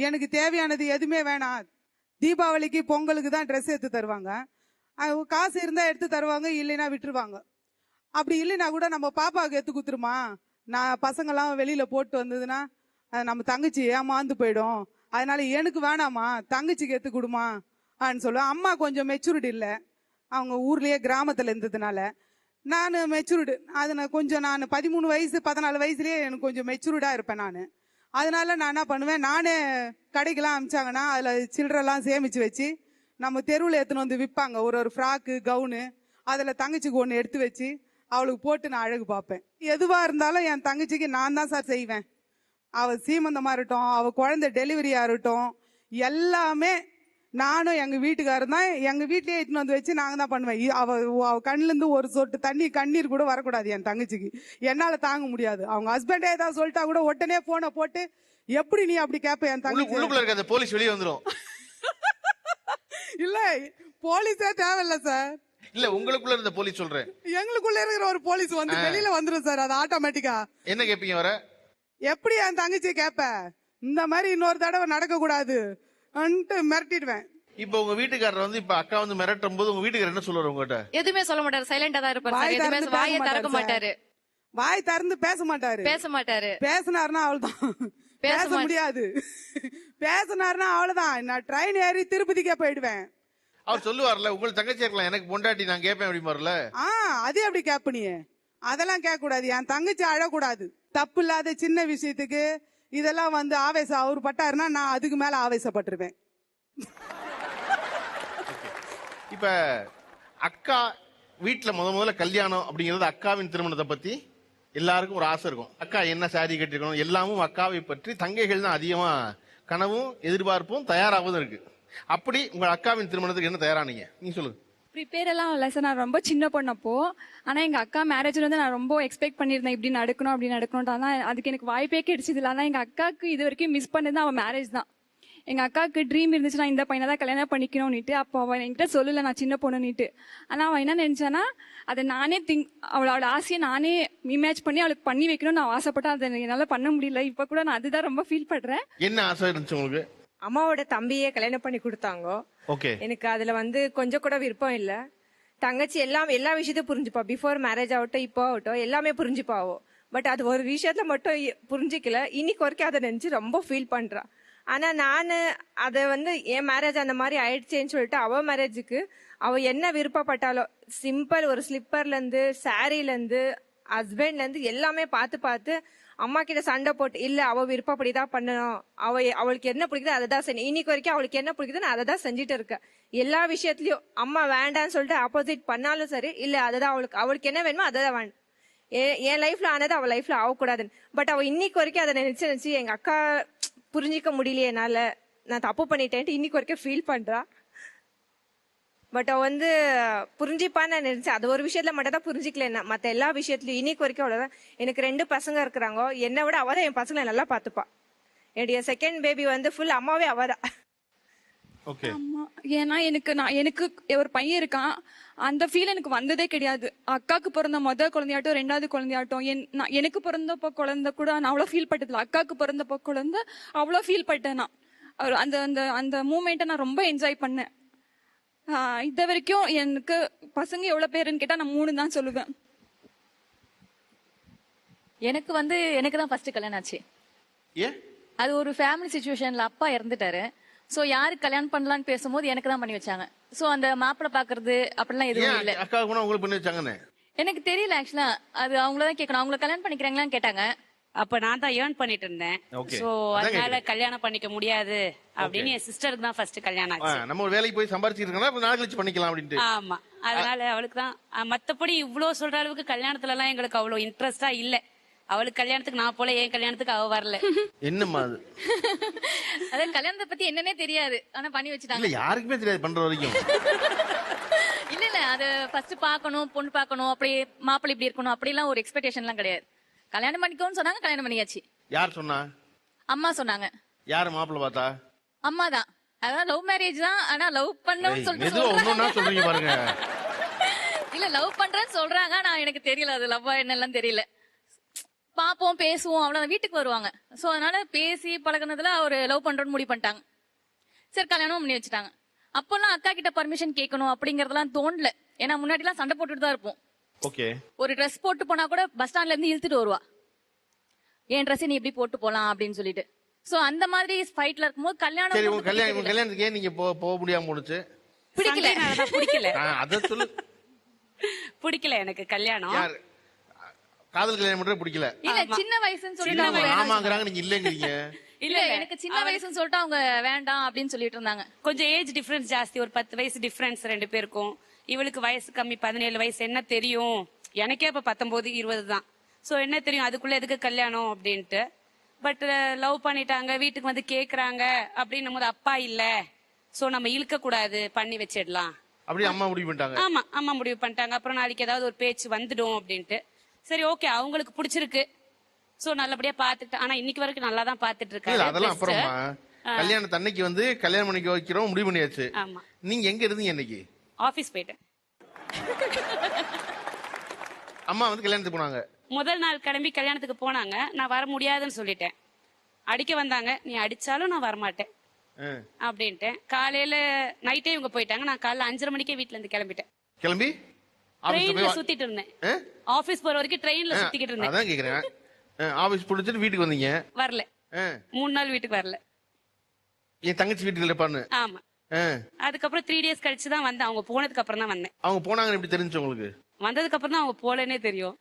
எனக்கு தேவையானது எதுவுமே வேணாம். தீபாவளிக்கு பொங்கலுக்கு தான் ட்ரெஸ் எடுத்து தருவாங்க, காசு இருந்தா எடுத்து தருவாங்க, இல்லைன்னா விட்டுருவாங்க. அப்படி இல்லைன்னா கூட நம்ம பாப்பாவுக்கு எடுத்து குத்துருமா, நான் பசங்கெல்லாம் வெளியில போட்டு வந்ததுன்னா நம்ம தங்கச்சி ஏமாந்து போயிடும், அதனால எனக்கு வேணாமா தங்கச்சிக்கு எடுத்து கொடுமா அப்படின்னு சொல்லுவேன். அம்மா கொஞ்சம் மெச்சூரிட்டி இல்லை, அவங்க ஊர்லயே கிராமத்துல இருந்ததுனால. நான் மெச்சூர்டு, அது நான் 13 வயசு 14 வயசுலயே எனக்கு கொஞ்சம் மெச்சூர்டா இருப்பேன் நான். அதனால நான் என்ன பண்ணுவேன், நானே கடைக்கெல்லாம் அமிச்சாங்கன்னா அதுல சில்லறெல்லாம் சேமிச்சு வச்சு நம்ம தெருவில் எடுத்துன்னு வந்து விற்பாங்க. ஒரு ஃப்ராக்கு கவுனு அதுல தங்கச்சிக்கு ஒன்று எடுத்து வச்சு அவளுக்கு போட்டு நான் அழகு பார்ப்பேன். எதுவா இருந்தாலும் என் தங்கச்சிக்கு நான் தான் சார் செய்வேன். அவ சீமந்தமா இருக்கட்டும், அவ குழந்தை டெலிவரியா இருக்கட்டும், எல்லாமே நானும் எங்க வீட்டுக்காரர் தான். எங்க வீட்லயே எடுத்துன்னு வந்து வச்சு நாங்க தான் பண்ணுவேன். அவ கண்ணுல இருந்து ஒரு சொட்டு கண்ணீர் கூட வரக்கூடாது என் தங்கச்சிக்கு. என்னால தாங்க முடியாது. அவங்க ஹஸ்பண்டே ஏதாவது சொல்லிட்டா கூட உடனே போனை போட்டு எப்படி நீ அப்படி கேப்ப என் தங்கச்சி. போலீஸ் வெளியே வந்துடும். இல்ல போலீஸே தேவையில்ல சார். இல்ல உங்களுக்குள்ள இருந்த போலீஸ் சொல்றேன், எங்களுக்குள்ள இருக்கிற ஒரு போலீஸ் வந்து வெளியில வந்துடும் சார். அது ஆட்டோமேட்டிக்கா. என்ன கேப்பீங்க வர? எப்படி என் தங்கச்சி கேப்ப, இந்த மாதிரி இன்னொரு தடவை நடக்க கூடாது மிரட்டிடுவேன். இப்ப உங்க வீட்டுக்காரர் வந்து இப்ப அக்கா வந்து மிரட்டும் போது உங்க வீட்டுக்காரர் என்ன சொல்லுவாரு உங்ககிட்ட? எதுவுமே சொல்ல மாட்டாரு, சைலண்டா தான் இருப்பாரு. வாயை திறக்க மாட்டாரு, வாய் திறந்து பேச மாட்டாரு. பேசினாருன்னா அவ்வளவுதான், பேச முடியாது. பேசினாருன்னா அவ்வளவுதான், நான் ட்ரெயின் ஏறி திருப்பதிக்கே போயிடுவேன். அவர் சொல்லுவார்ல, உங்களுக்கு தங்கச்சி இருக்கலாம், எனக்கு பொண்டாட்டி நான் கேட்பேன் அப்படிமாருல. அது எப்படி கேப்ப நீ? அதெல்லாம் கேட்க கூடாது. என் தங்கச்சி அழக்கூடாது. தப்பு இல்லாத சின்ன விஷயத்துக்கு இதெல்லாம் வந்து ஆவேசம் அவர் பட்டாருன்னா நான் அதுக்கு மேல ஆவேசப்பட்டிருவேன். இப்ப அக்கா வீட்டுல முதல்ல கல்யாணம் அப்படிங்கறது, அக்காவின் திருமணத்தை பத்தி எல்லாருக்கும் ஒரு ஆசை இருக்கும். அக்கா என்ன சாரி கட்டிருக்கணும், எல்லாமும் அக்காவை பற்றி தங்கைகள் தான் அதிகமா கனவும் எதிர்பார்ப்பும் தயாராகவும் இருக்கு. அப்படி உங்க அக்காவின் திருமணத்துக்கு என்ன தயாரானீங்க, நீங்க சொல்லுங்க. ப்ரிப்பேர் எல்லாம் இல்லை சார், நான் ரொம்ப சின்ன பொண்ணப்போ. ஆனால் எங்கள் அக்கா மேரேஜில் வந்து நான் ரொம்ப எக்ஸ்பெக்ட் பண்ணியிருந்தேன், இப்படி நடக்கணும் அப்படி நடக்கணும். ஆனால் அதுக்கு எனக்கு வாய்ப்பே கிடைச்சது இல்லை. ஆனால் எங்கள் அக்காவுக்கு இது வரைக்கும் மிஸ் பண்ணது அவள் மேரேஜ் தான். எங்கள் அக்காவுக்கு ட்ரீம் இருந்துச்சு, நான் இந்த பையனை தான் கல்யாணம் பண்ணிக்கணும்னுட்டு. அப்போ அவள் என்கிட்ட சொல்லலை நான் சின்ன பொண்ணுன்னுட்டு. ஆனால் அவள் என்ன நினச்சானா, அதை நானே அவளோட ஆசையை நானே இமேஜ் பண்ணி அவளுக்கு பண்ணி வைக்கணும்னு நான் ஆசைப்பட்டேன். அதை என்னால் பண்ண முடியல. இப்போ கூட நான் அதுதான் ரொம்ப ஃபீல் பண்ணுறேன். என்ன ஆசை இருந்துச்சு உங்களுக்கு? அம்மாவோட தம்பியே கல்யாணம் பண்ணி கொடுத்தாங்க. எனக்கு அதுல வந்து கொஞ்சம் கூட விருப்பம் இல்ல. தங்கச்சி எல்லா விஷயத்தையும் புரிஞ்சுப்பா. பிஃபோர் மேரேஜ் ஆகட்டும், இப்போ ஆகட்டும், எல்லாமே புரிஞ்சுப்பாவோ. பட் அது ஒரு விஷயத்துல மட்டும் புரிஞ்சிக்கல. இன்னைக்கு வரைக்கும் அதை நினைச்சு ரொம்ப ஃபீல் பண்றா. ஆனா நானு அதை வந்து என் மேரேஜ் அந்த மாதிரி ஆயிடுச்சேன்னு சொல்லிட்டு அவ மேரேஜுக்கு அவ என்ன விருப்பப்பட்டாலோ, சிம்பிள் ஒரு ஸ்லிப்பர்ல இருந்து சாரீல இருந்து ஹஸ்பண்ட்ல இருந்து எல்லாமே பார்த்து அம்மா கிட்ட சண்டை போட்டு, இல்ல அவ விருப்பப்படிதான் பண்ணணும், அவளுக்கு என்ன பிடிக்குதோ அதை தான் செய்யணும். இன்னைக்கு வரைக்கும் அவளுக்கு என்ன பிடிக்குதோ நான் அதை தான் செஞ்சுட்டு இருக்கேன். எல்லா விஷயத்திலயும் அம்மா வேண்டான்னு சொல்லிட்டு ஆப்போசிட் பண்ணாலும் சரி, இல்ல அதுதான் அவளுக்கு என்ன வேணுமோ அதை தான் வேணும். என் லைஃப்ல ஆனது அவள் லைஃப்ல ஆகக்கூடாதுன்னு. பட் அவ இன்னைக்கு வரைக்கும் அதை நினைச்சு எங்க அக்கா புரிஞ்சிக்க முடியலையே என்னால, நான் தப்பு பண்ணிட்டேன்ட்டு இன்னைக்கு வரைக்கும் ஃபீல் பண்றா. பட் அவ வந்து புரிஞ்சுப்பான்னு நான் நினைச்சேன். அது ஒரு விஷயத்துல மட்டும் தான் புரிஞ்சிக்கல. என்ன மத்த எல்லா விஷயத்துலயும் இன்னைக்கு வரைக்கும் அவ்வளவுதான். எனக்கு 2 பசங்க இருக்கிறாங்க. என்னை விட அவதான் என் பசங்களை நல்லா பாத்துப்பா. என்னுடைய செகண்ட் பேபி வந்து ஃபுல் அம்மாவே அவதான். ஏன்னா எனக்கு ஒரு பையன் இருக்கான், அந்த ஃபீல் எனக்கு வந்ததே கிடையாது. அக்காக்கு பிறந்த முதல் குழந்தையாட்டும் 2வது குழந்தையாட்டும் எனக்கு பிறந்தப்போ குழந்தை கூட நான் அவ்வளோ ஃபீல் பட்டதில்ல. அக்காவுக்கு பிறந்தப்போ குழந்தை அவ்வளோ ஃபீல் பட்டேன் நான். அந்த அந்த அந்த மூமெண்ட்டை நான் ரொம்ப என்ஜாய் பண்ணேன். இது வரைக்கும் எனக்கு பசங்க எவ்வளவு பேருன்னு கேட்டா நான் 3 தான் சொல்லுவேன். எனக்கு தான் ஃபர்ஸ்ட் கல்யாணம் ஆச்சு. ஏன்? அது ஒரு ஃபேமிலி சுச்சுவேஷன்ல அப்பா இறந்துட்டாரு. சோ யாருக்கு கல்யாணம் பண்ணலாம்னு பேசும்போது எனக்கு தான் பண்ணி வச்சாங்க. சோ அந்த மாப்பிள்ளை பாக்குறது அப்படிலாம் எதுவும் இல்ல. அக்காவுக்கு கூட உங்களுக்கு பண்ணி வச்சாங்கன்னு எனக்கு தெரியல ஆக்சுவலா. அது அவங்களதான் கேட்கணும். அவங்கள கல்யாணம் பண்ணிக்கிறாங்களான்னு கேட்டாங்க. அப்ப நான் தான் ஏர்ன் பண்ணிட்டு இருந்தேன். Okay. சோ அதான் அதனால கேக்குறேன். கல்யாணம் பண்ணிக்க முடியாது அப்படின்னு என் சிஸ்டருக்கு தான் ஃபர்ஸ்ட் கல்யாணம் ஆச்சு. நம்ம ஒரு வேலைக்கு போய் சம்பாரிச்சிட்டு இருக்கோம்னா நாள் கழிச்சு பண்ணிக்கலாம் அப்படின்ட்டு. ஆமா, அதனால அவளுக்கு தான். மத்தபடி இவ்வளவு சொல்ற அளவுக்கு கல்யாணத்துல எல்லாம் எங்களுக்கு அவ்வளவு இன்ட்ரெஸ்டா இல்ல. அவளுக்கு கல்யாணத்துக்கு நான் போல, என் கல்யாணத்துக்கு அவ வரல. என்னம்மா அது? அதான் கல்யாணத்தை பத்தி என்னன்னே தெரியாது. ஆனா பண்ணி வச்சுட்டாங்க. இல்ல யாருக்குமே தெரியாது பண்ற வரைக்கும். இல்ல அது ஃபர்ஸ்ட் பார்க்கணும், பொண்ணு பார்க்கணும், அப்படி மாப்பிள்ளை இப்படி இருக்கணும் அப்படிலாம் ஒரு எக்ஸ்பெக்டேஷன்லாம் கிடையாது. கல்யாணம் பண்ணிக்கோன்னு சொன்னாங்க, கல்யாணம் பண்ணியாச்சு. யார் சொன்னா? அம்மா சொன்னாங்க. யாரு மாப்பிள்ளை பார்த்தா? அம்மா தான். அதான் லவ் மேரேஜ் தான். ஆனா லவ் பண்ணணும்னு சொல்லிட்டு மெதுவா ஒன்னொன்னா சொல்றீங்க பாருங்க. இல்ல லவ் பண்றேன்னு சொல்றாங்க. நான் எனக்கு தெரியல அது லவ்வா என்னெல்லாம் தெரியல. பாப்போம், பேசுவோம், அவ்வளவு வீட்டுக்கு வருவாங்க. சோ அதனால பேசி பழகுனதுல ஒரு லவ் பண்றோம்னு முடிவு பண்ணிட்டாங்க. சரி கல்யாணம் பண்ணி வச்சுட்டாங்க. அப்பெல்லாம் அக்கா கிட்ட பர்மிஷன் கேட்கணும் அப்படிங்கறதெல்லாம் தோணல. ஏன்னா முன்னாடி எல்லாம் சண்டை போட்டுட்டு தான் இருப்போம். ஓகே. ஒரு ட்ரெஸ் போட்டு போனா கூட பஸ் ஸ்டாண்ட்ல இருந்து இழுத்துட்டு வருவா, என் ட்ரெஸ் நீ இப்படி போட்டு போலாம் அப்படின்னு சொல்லிட்டு. சோ அந்த மாதிரி ஃபைட்ல இருக்கும்போது கல்யாணம். சரி, உங்க கல்யாணத்துக்கு ஏன் நீங்க போக முடியாம போனுச்சு? பிடிக்கல. பிடிக்கல. அத சொல்லு. பிடிக்கல எனக்கு கல்யாணம். யார் காதல் கல்யாணம் பண்றது பிடிக்கல? இல்ல சின்ன வயசுன்னு சொல்லிட்டு ஆமாங்கறாங்க, நீங்க இல்லங்கறீங்க. இல்ல எனக்கு சின்ன வயசுன்னு சொல்லிட்டு அவங்க வேண்டாம் அப்படின்னு சொல்லிட்டு இருந்தாங்க. கொஞ்சம் ஏஜ் டிஃபரன்ஸ் ஜாஸ்தி, ஒரு 10 வயசு டிஃபரன்ஸ் ரெண்டு பேருக்கும். இவளுக்கு வயசு கம்மி, 17 வயசு. என்ன தெரியும், எனக்கே இப்ப 19, 20 தான். சோ என்ன தெரியும் அதுக்குள்ள எதுக்கு கல்யாணம் அப்படின்ட்டு. பட் லவ் பண்ணிட்டாங்க, வீட்டுக்கு வந்து கேக்குறாங்க அப்படின்னும் போது அப்பா இல்ல, சோ நம்ம இழுக்க கூடாது, பண்ணி வச்சிடலாம் அப்படி அம்மா முடிவு பண்ணிட்டாங்க. ஆமா, அம்மா முடிவு பண்ணிட்டாங்க. அப்புறம் நாளைக்கு ஏதாவது ஒரு பேச்சு வந்துடும் அப்படின்ட்டு. சரி ஓகே, அவங்களுக்கு பிடிச்சிருக்கு, சோ நல்லபடியா பாத்துட்டு. ஆனா இன்னைக்கு வரைக்கும் நல்லா தான் பாத்துட்டு இருக்காங்க. அதெல்லாம் அப்புறமா கல்யாணத்து அன்னைக்கு வந்து கல்யாணம் பண்ணிக்க வைக்கிறோம் முடிவு பண்ணியாச்சு. ஆமா. நீங்க எங்க இருந்தீங்க அன்னைக்கு? ஆபீஸ் போயிட்டேன். அம்மா வந்து கல்யாணத்துக்கு போனாங்க. முதல் நாள் கிளம்பி கல்யாணத்துக்கு போனாங்க. நான் வர முடியாதுன்னு சொல்லிட்டேன். அடிக்க வந்தாங்க, நீ அடிச்சாலும் நான் வரமாட்டேன் அப்படின்ட்டு. காலையில நைட்டே இவங்க போயிட்டாங்க. நான் காலைல 5:30 மணிக்கே வீட்டுல இருந்து கிளம்பிட்டேன். கிளம்பி ட்ரெயின்ல சுத்திட்டு இருந்தேன். ஆபீஸ் போற வரைக்கும் ட்ரெயின்ல சுத்திக்கிட்டு இருந்தேன். அதான் கேக்குறேன். ஆபீஸ் முடிச்சிட்டு வீட்டுக்கு வந்தீங்க? வரல. 3 நாள் வீட்டுக்கு வரல. என் தங்கச்சி வீட்டுல இருப்பான்னு? ஆமா. அதுக்கப்புறம் 3 டேஸ் கழிச்சு தான் வந்தேன். அவங்க போனதுக்கு அப்புறம் தான் வந்தேன். அவங்க போனாங்கன்னு எப்படி தெரிஞ்சு உங்களுக்கு? வந்ததுக்கு அப்புறம் தான் அவங்க போலன்னே தெரியும்.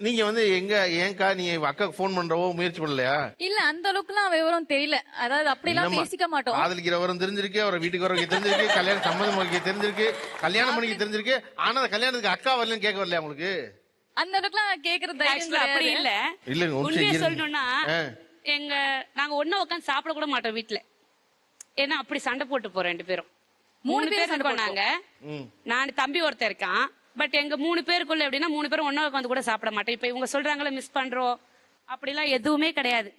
நீங்க வந்து எங்க ஏங்கா நீ அக்காக்கு போன் பண்றவோ முயற்சி பண்ணலையா? இல்ல அந்த அளவுக்குலாம் விவரம் தெரியல. அதாவது அப்படிலாம் பேசிக்க மாட்டோம். காதலிக்கிற விவரம் தெரிஞ்சிருக்கு, அவரை வீட்டுக்கு வரவங்க தெரிஞ்சிருக்கு, கல்யாணம் சம்மதம் வைக்க தெரிஞ்சிருக்கு, கல்யாணம் பண்ணிக்க தெரிஞ்சிருக்கு. ஆனா கல்யாணத்துக்கு அக்கா வரலன்னு கேட்க வரலையா உங்களுக்கு? அந்த அளவுக்குலாம் கேக்குறது அப்படி இல்ல. இல்லங்க உண்மையை சொல்லணும்னா நாங்க ஒண்ணா உட்காந்து சாப்பிட கூட மாட்டோம் வீட்டுல. ஏன்னா அப்படி சண்டை போட்டு போறோம் ரெண்டு பேரும். 3 பேர் சண்டை போனாங்க. நான் தம்பி ஒருத்தர் இருக்கான். பட் எங்க 3 பேருக்குள்ள எப்படின்னா 3 பேரும் ஒன்னா உட்காந்து கூட சாப்பிட மாட்டோம். இப்ப இவங்க சொல்றாங்களே மிஸ் பண்றோம் அப்படிலாம் எதுவுமே கிடையாது.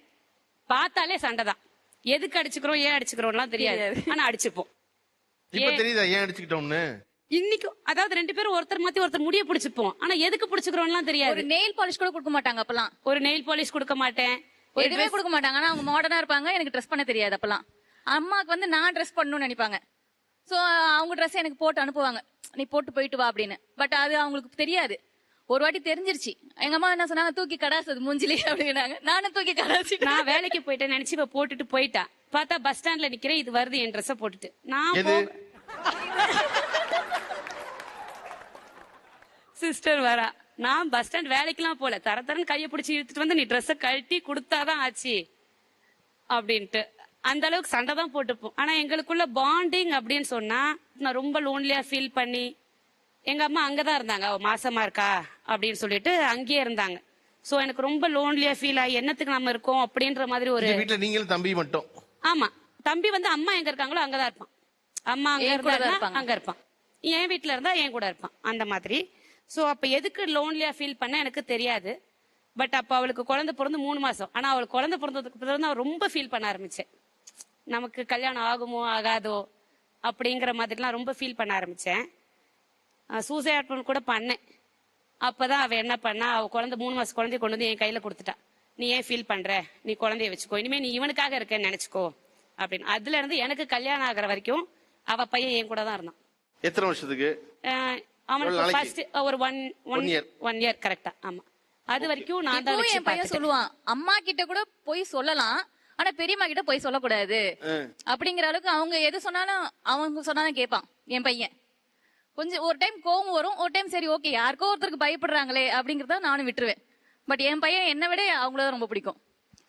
பார்த்தாலே சண்டை தான். எதுக்கு அடிச்சுக்கிறோம் ஏன் அடிச்சுக்கிறோம்லாம் தெரியாது. ஆனா அடிச்சுப்போம். இப்ப தெரியுதா ஏன் அடிச்சுக்கிட்டோம்னு? இன்னைக்கும் அதாவது 2 பேரும் ஒருத்தர் மாத்தி ஒருத்தர் முடிய பிடிச்சுப்போம். ஆனா எதுக்கு பிடிச்சுக்கிறோம்லாம் தெரியாது. ஒரு நெயில் பாலிஷ் கூட கொடுக்க மாட்டாங்க அப்பெல்லாம். ஒரு நெயில் பாலிஷ் கொடுக்க மாட்டேன், எதுவுமே கொடுக்க மாட்டாங்க. ஆனா அவங்க மாடர்னா இருப்பாங்க. எனக்கு ட்ரெஸ் பண்ண தெரியாது அப்பெல்லாம். அம்மாக்கு வந்து நான் ட்ரெஸ் பண்ணணும்னு நினைப்பாங்க. சோ அவங்க ட்ரெஸ் எனக்கு போட்டு அனுப்புவாங்க, நீ போட்டு போயிட்டு வா அப்படின்னு. பட் அது அவங்களுக்கு தெரியாது. ஒரு வாட்டி தெரிஞ்சிருச்சு. எங்க அம்மா என்ன சொன்னாங்க, தூக்கி கடாசது மூஞ்சிலே அப்படின்னாங்க. நானும் தூக்கி கடாசி. நான் வேலைக்கு போயிட்டேன் நினைச்சு இப்ப போட்டுட்டு போயிட்டா. பார்த்தா பஸ் ஸ்டாண்ட்ல நிக்கிறேன், இது வருது என் ட்ரெஸ் போட்டுட்டு. நான் சிஸ்டர் வரா. நான் பஸ் ஸ்டாண்ட் வேலைக்கெல்லாம் போல, தரன்னு கையை பிடிச்சி இழுத்துட்டு வந்து நீ ட்ரெஸ்ஸை கழட்டி கொடுத்தாதான் ஆச்சு அப்படின்ட்டு. அந்த அளவுக்கு சண்டை தான் போட்டுப்போம். ஆனா எங்களுக்குள்ள பாண்டிங் அப்படின்னு சொன்னா நான் ரொம்ப லோன்லியா ஃபீல் பண்ணி, எங்க அம்மா அங்கதான் இருந்தாங்க, அவ மாசமா இருக்கா அப்படின்னு சொல்லிட்டு அங்கேயே இருந்தாங்க. சோ எனக்கு ரொம்ப லோன்லியா ஃபீல் ஆகி என்னத்துக்கு நம்ம இருக்கோம் அப்படின்ற மாதிரி ஒரு வீட்டுல நீங்களும் தம்பி மட்டும்? ஆமா. தம்பி வந்து அம்மா எங்க இருக்காங்களோ அங்கதான் இருப்பான். அம்மா அங்க இருந்தா அங்க இருப்பான். என் வீட்டுல இருந்தா என் கூட இருப்பான், அந்த மாதிரி. சோ அப்ப எதுக்கு லோன்லியா ஃபீல் பண்ண எனக்கு தெரியாது. பட் அப்ப அவளுக்கு குழந்தை பிறந்து 3 மாசம். ஆனா அவளுக்கு குழந்தை பிறந்ததுக்கு பிறகு அவள் ரொம்ப ஃபீல் பண்ண ஆரம்பிச்சேன். நமக்கு கல்யாணம் ஆகுமோ ஆகாதோ அப்படிங்கிற மாதிரிலாம் ரொம்ப ஃபீல் பண்ண ஆரம்பிச்சேன். சூசைட் கூட பண்ணேன். அப்பதான் அவ என்ன பண்ணா, அவ குழந்தை 3 மாசம் குழந்தைய கொண்டு வந்து என் கையில கொடுத்துட்டா. நீ ஏன் ஃபீல் பண்ற, நீ குழந்தைய வச்சுக்கோ, இனிமே நீ இவனுக்காக இருக்கன்னு நினைச்சுக்கோ அப்படின்னு. அதுல இருந்து எனக்கு கல்யாணம் ஆகிற வரைக்கும் அவ பையன் என் கூட தான் இருந்தான். எத்தனை வருஷத்துக்கு? அவனுக்கு ஃபர்ஸ்ட் ஒரு 1 இயர் கரெக்டா. ஆமா. அது வரைக்கும் நான் தான் இப்பவும் வச்சு என் பையன் பார்த்துட்டேன். சொல்லுவான் அம்மா கிட்ட கூட போய் சொல்லலாம் ஆனா பெரியம்மா கிட்ட போய் சொல்லக்கூடாது அப்படிங்கிற அளவுக்கு அவங்க எது சொன்னாலும் அவங்க சொன்னாலும் கேட்பான் என் பையன். கொஞ்சம் ஒரு டைம் கோவம் வரும், ஒரு டைம் சரி ஓகே யாருக்கோ ஒருத்தருக்கு பயப்படுறாங்களே அப்படிங்கறத நானும் விட்டுருவேன். பட் என் பையன் என்னை விட அவங்கள ரொம்ப பிடிக்கும்.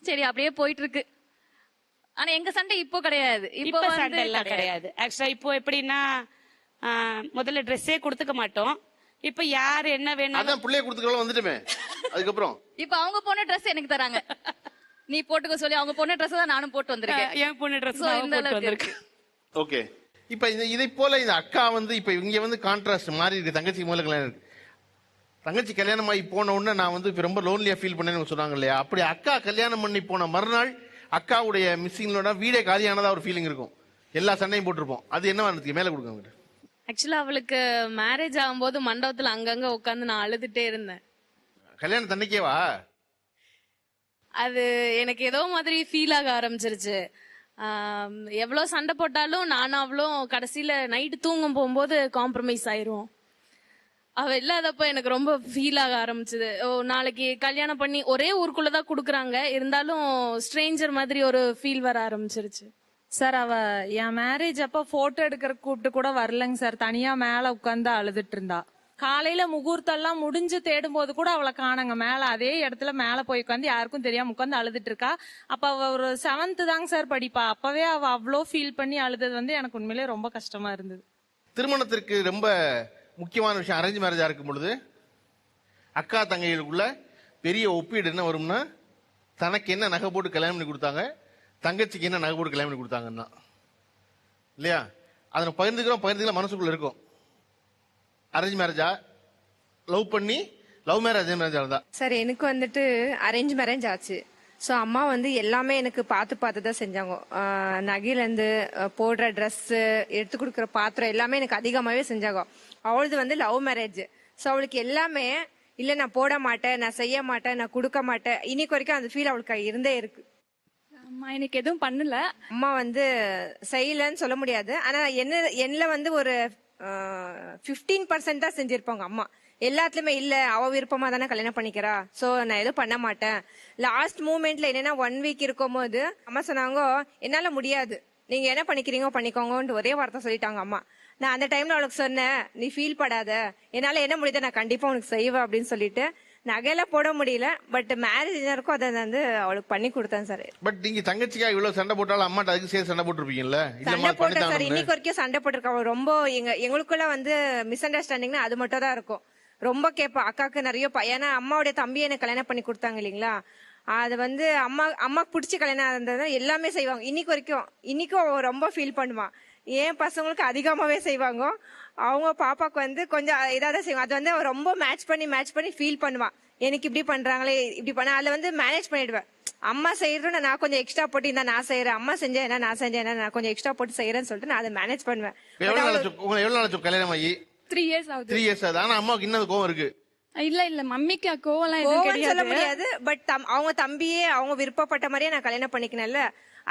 சரி அப்படியே போயிட்டு இருக்கு. ஆனா எங்க சண்டை இப்போ கிடையாது. இப்போ இப்ப வந்து சண்டை எல்லாம் கிடையாது. ஆக்சுவலா இப்போ எப்படின்னா முதல்ல ட்ரெஸ்ஸே கொடுத்துக்க மாட்டோம். இப்ப யார் என்ன வேணும் அதான் பிள்ளைய கொடுத்துக்கலாம் வந்துட்டுமே. அதுக்கப்புறம் இப்ப அவங்க பொண்ணு ட்ரெஸ் எனக்கு தராங்க, நீ போட்டுக்க சொல்லி அவங்க பொண்ணு ட்ரெஸ் தான் நானும் போட்டு வந்திருக்கேன். என் பொண்ணு ட்ரெஸ் So, இந்த போட்டு அளவுக்கு வந்திருக்கு. ஓகே. இப்ப இதை போல இந்த அக்கா வந்து இப்ப இங்க வந்து கான்ட்ராஸ்ட் மாறி இருக்கு. தங்கச்சி முதல்ல கல்யாணம் இருக்கு. தங்கச்சி கல்யாணம் ஆகி போன உடனே நான் வந்து இப்ப ரொம்ப லோன்லியா ஃபீல் பண்ணேன்னு சொன்னாங்க இல்லையா? அப்படி அக்கா கல்யாணம் பண்ணி போன மறுநாள் அக்காவுடைய மிஸ்ஸிங்களோட வீடே காலியானதா ஒரு ஃபீலிங் இருக்கும். எல்லா சண்டையும் போட்டிருப்போம். அது என்ன இருந்துச்சு? மேல கொடுங்க. ஆக்சுவலா அவளுக்கு மேரேஜ் ஆகும்போது மண்டபத்துல அங்கங்க உட்காந்து நான் அழுதுட்டே இருந்தேன். கல்யாணம் தன்னைக்கேவா? அது எனக்கு ஏதோ மாதிரி ஃபீல் ஆக ஆரம்பிச்சிருச்சு. எவ்வளவு சண்டை போட்டாலும் நானும் அவளும் கடைசியில நைட்டு தூங்கும் போகும்போது காம்ப்ரமைஸ் ஆயிருவோம். அவ இல்லாதப்ப எனக்கு ரொம்ப ஃபீல் ஆக ஆரம்பிச்சது. ஓ நாளைக்கு கல்யாணம் பண்ணி ஒரே ஊருக்குள்ளதான் குடுக்குறாங்க, இருந்தாலும் ஸ்ட்ரேஞ்சர் மாதிரி ஒரு ஃபீல் வர ஆரம்பிச்சிருச்சு. சார் அவ என் மேரேஜ் அப்ப போட்டோ எடுக்கிற கூப்பிட்டு கூட வரலங்க சார். தனியா மேல உட்கார்ந்து அழுதுட்டு இருந்தா. காலையில முகூர்த்தம் எல்லாம் முடிஞ்சு தேடும் போது கூட அவளை காணங்க. மேல அதே இடத்துல மேல போய் உட்காந்து யாருக்கும் தெரியாம உட்காந்து அழுதுட்டு இருக்கா. அப்ப அவ ஒரு 7th தாங்க சார் படிப்பா. அப்பவே அவ அவ்வளோ ஃபீல் பண்ணி அழுதது வந்து எனக்கு உண்மையிலேயே ரொம்ப கஷ்டமா இருந்தது. திருமணத்திற்கு ரொம்ப முக்கியமான விஷயம் அரேஞ்ச் மேரேஜா இருக்கும் பொழுது அக்கா தங்கைகளுக்குள்ள பெரிய ஒப்பீடு என்ன வரும்னா, தனக்கு என்ன நகை போட்டு கல்யாணம் பண்ணி கொடுத்தாங்க, தங்கச்சிக்கு என்ன நகை போட்டு கல்யாணம் பண்ணி கொடுத்தாங்கன்னா இல்லையா? அதை பகிர்ந்துக்கலாம் மனசுக்குள்ள இருக்கும். அரேஞ்ச் மேரேஜா லவ் பண்ணி லவ் மேரேஜ் இருந்தா? சார் எனக்கு வந்துட்டு அரேஞ்ச் மேரேஜ் ஆச்சு. ஸோ அம்மா வந்து எல்லாமே எனக்கு பார்த்து தான் செஞ்சாங்க. நகையிலேருந்து போடுற ட்ரெஸ்ஸு, எடுத்து கொடுக்குற பாத்திரம் எல்லாமே எனக்கு அதிகமாகவே செஞ்சாங்க. அவளது வந்து லவ் மேரேஜ். ஸோ அவளுக்கு எல்லாமே இல்லை நான் போட மாட்டேன், நான் செய்ய மாட்டேன், நான் கொடுக்க மாட்டேன். இன்னைக்கு வரைக்கும் அந்த ஃபீல் அவளுக்கு இருந்தே இருக்கு. அம்மா எனக்கு எதுவும் பண்ணல. அம்மா வந்து செய்யலன்னு சொல்ல முடியாது. ஆனா என்ன வந்து ஒரு 15% தான் செஞ்சிருப்பாங்க அம்மா. எல்லாத்துலயுமே இல்ல அவ விருப்பமா தானே கல்யாணம் பண்ணிக்கிறா, சோ நான் எதுவும் பண்ண மாட்டேன். லாஸ்ட் மூமெண்ட்ல என்னன்னா 1 வீக் இருக்கும் போது அம்மா சொன்னாங்க என்னால முடியாது, நீங்க என்ன பண்ணிக்கிறீங்க பண்ணிக்கோங்கன்னு ஒரே வார்த்தை சொல்லிட்டாங்க அம்மா. நான் அந்த டைம்ல அவளுக்கு சொன்னேன், நீ ஃபீல் படாத, என்னால என்ன முடியுது நான் கண்டிப்பா உனக்கு செய்வேன் அப்படின்னு சொல்லிட்டு நகையெல்லாம் போட முடியல. பட் மேரேஜ் இருக்கும் அதை வந்து அவளுக்கு பண்ணி கொடுத்தேன் சார். பட் நீங்க தங்கச்சிக்கா இவ்வளவு சண்டை போட்டாலும் அம்மாட்ட அதுக்கு சேர்த்து சண்டை போட்டிருப்பீங்கல்ல? சண்டை போட்டேன் சார். இன்னைக்கு வரைக்கும் சண்டை போட்டிருக்கா. ரொம்ப எங்களுக்குள்ள வந்து மிஸ் அண்டர்ஸ்டாண்டிங்னா அது மட்டும் தான் இருக்கும். ரொம்ப கேட்பா அக்காக்கு நிறைய ஏன்னா அம்மாவுடைய தம்பியை எனக்கு கல்யாணம் பண்ணி கொடுத்தாங்க இல்லைங்களா, அது வந்து அம்மாக்கு பிடிச்சி கல்யாணம் இருந்தது எல்லாமே செய்வாங்க. இன்னைக்கும் அவ ரொம்ப ஃபீல் பண்ணுவான். என் பசங்களுக்கு அதிகமாவே செய்வாங்க, அவங்க பாப்பாக்கு வந்து கொஞ்சம் இதாக செய்வாங்க. அது வந்து அவ ரொம்ப மேட்ச் பண்ணி ஃபீல் பண்ணுவான். எனக்கு இப்படி பண்றாங்களே இப்படி பண்ண அதில் வந்து மேனேஜ் பண்ணிடுவேன். அம்மா செய்யறதுன்னு நான் கொஞ்சம் எக்ஸ்ட்ரா போட்டு இருந்தா நான் செய்யறேன், அம்மா செஞ்சேன் என்ன நான் செஞ்சேன் நான் கொஞ்சம் எக்ஸ்ட்ரா போட்டு செய்யறேன்னு சொல்லிட்டு நான் அதை மேனேஜ் பண்ணுவேன். எவ்வளவு நாள் கல்யாணம் ஆகி? 3 years ஆகுது. 3 years ஆகுது. ஆனா அம்மாவுக்கு இன்னும் கோவம் இருக்கு? இல்ல மம்மிக்கு கோவம்லாம் எதுவும் கிடையாது. சொல்ல முடியாது. பட் அவங்க தம்பியே அவங்க விருப்பப்பட்ட மாதிரியே நான் கல்யாணம் பண்ணிக்கணும்ல,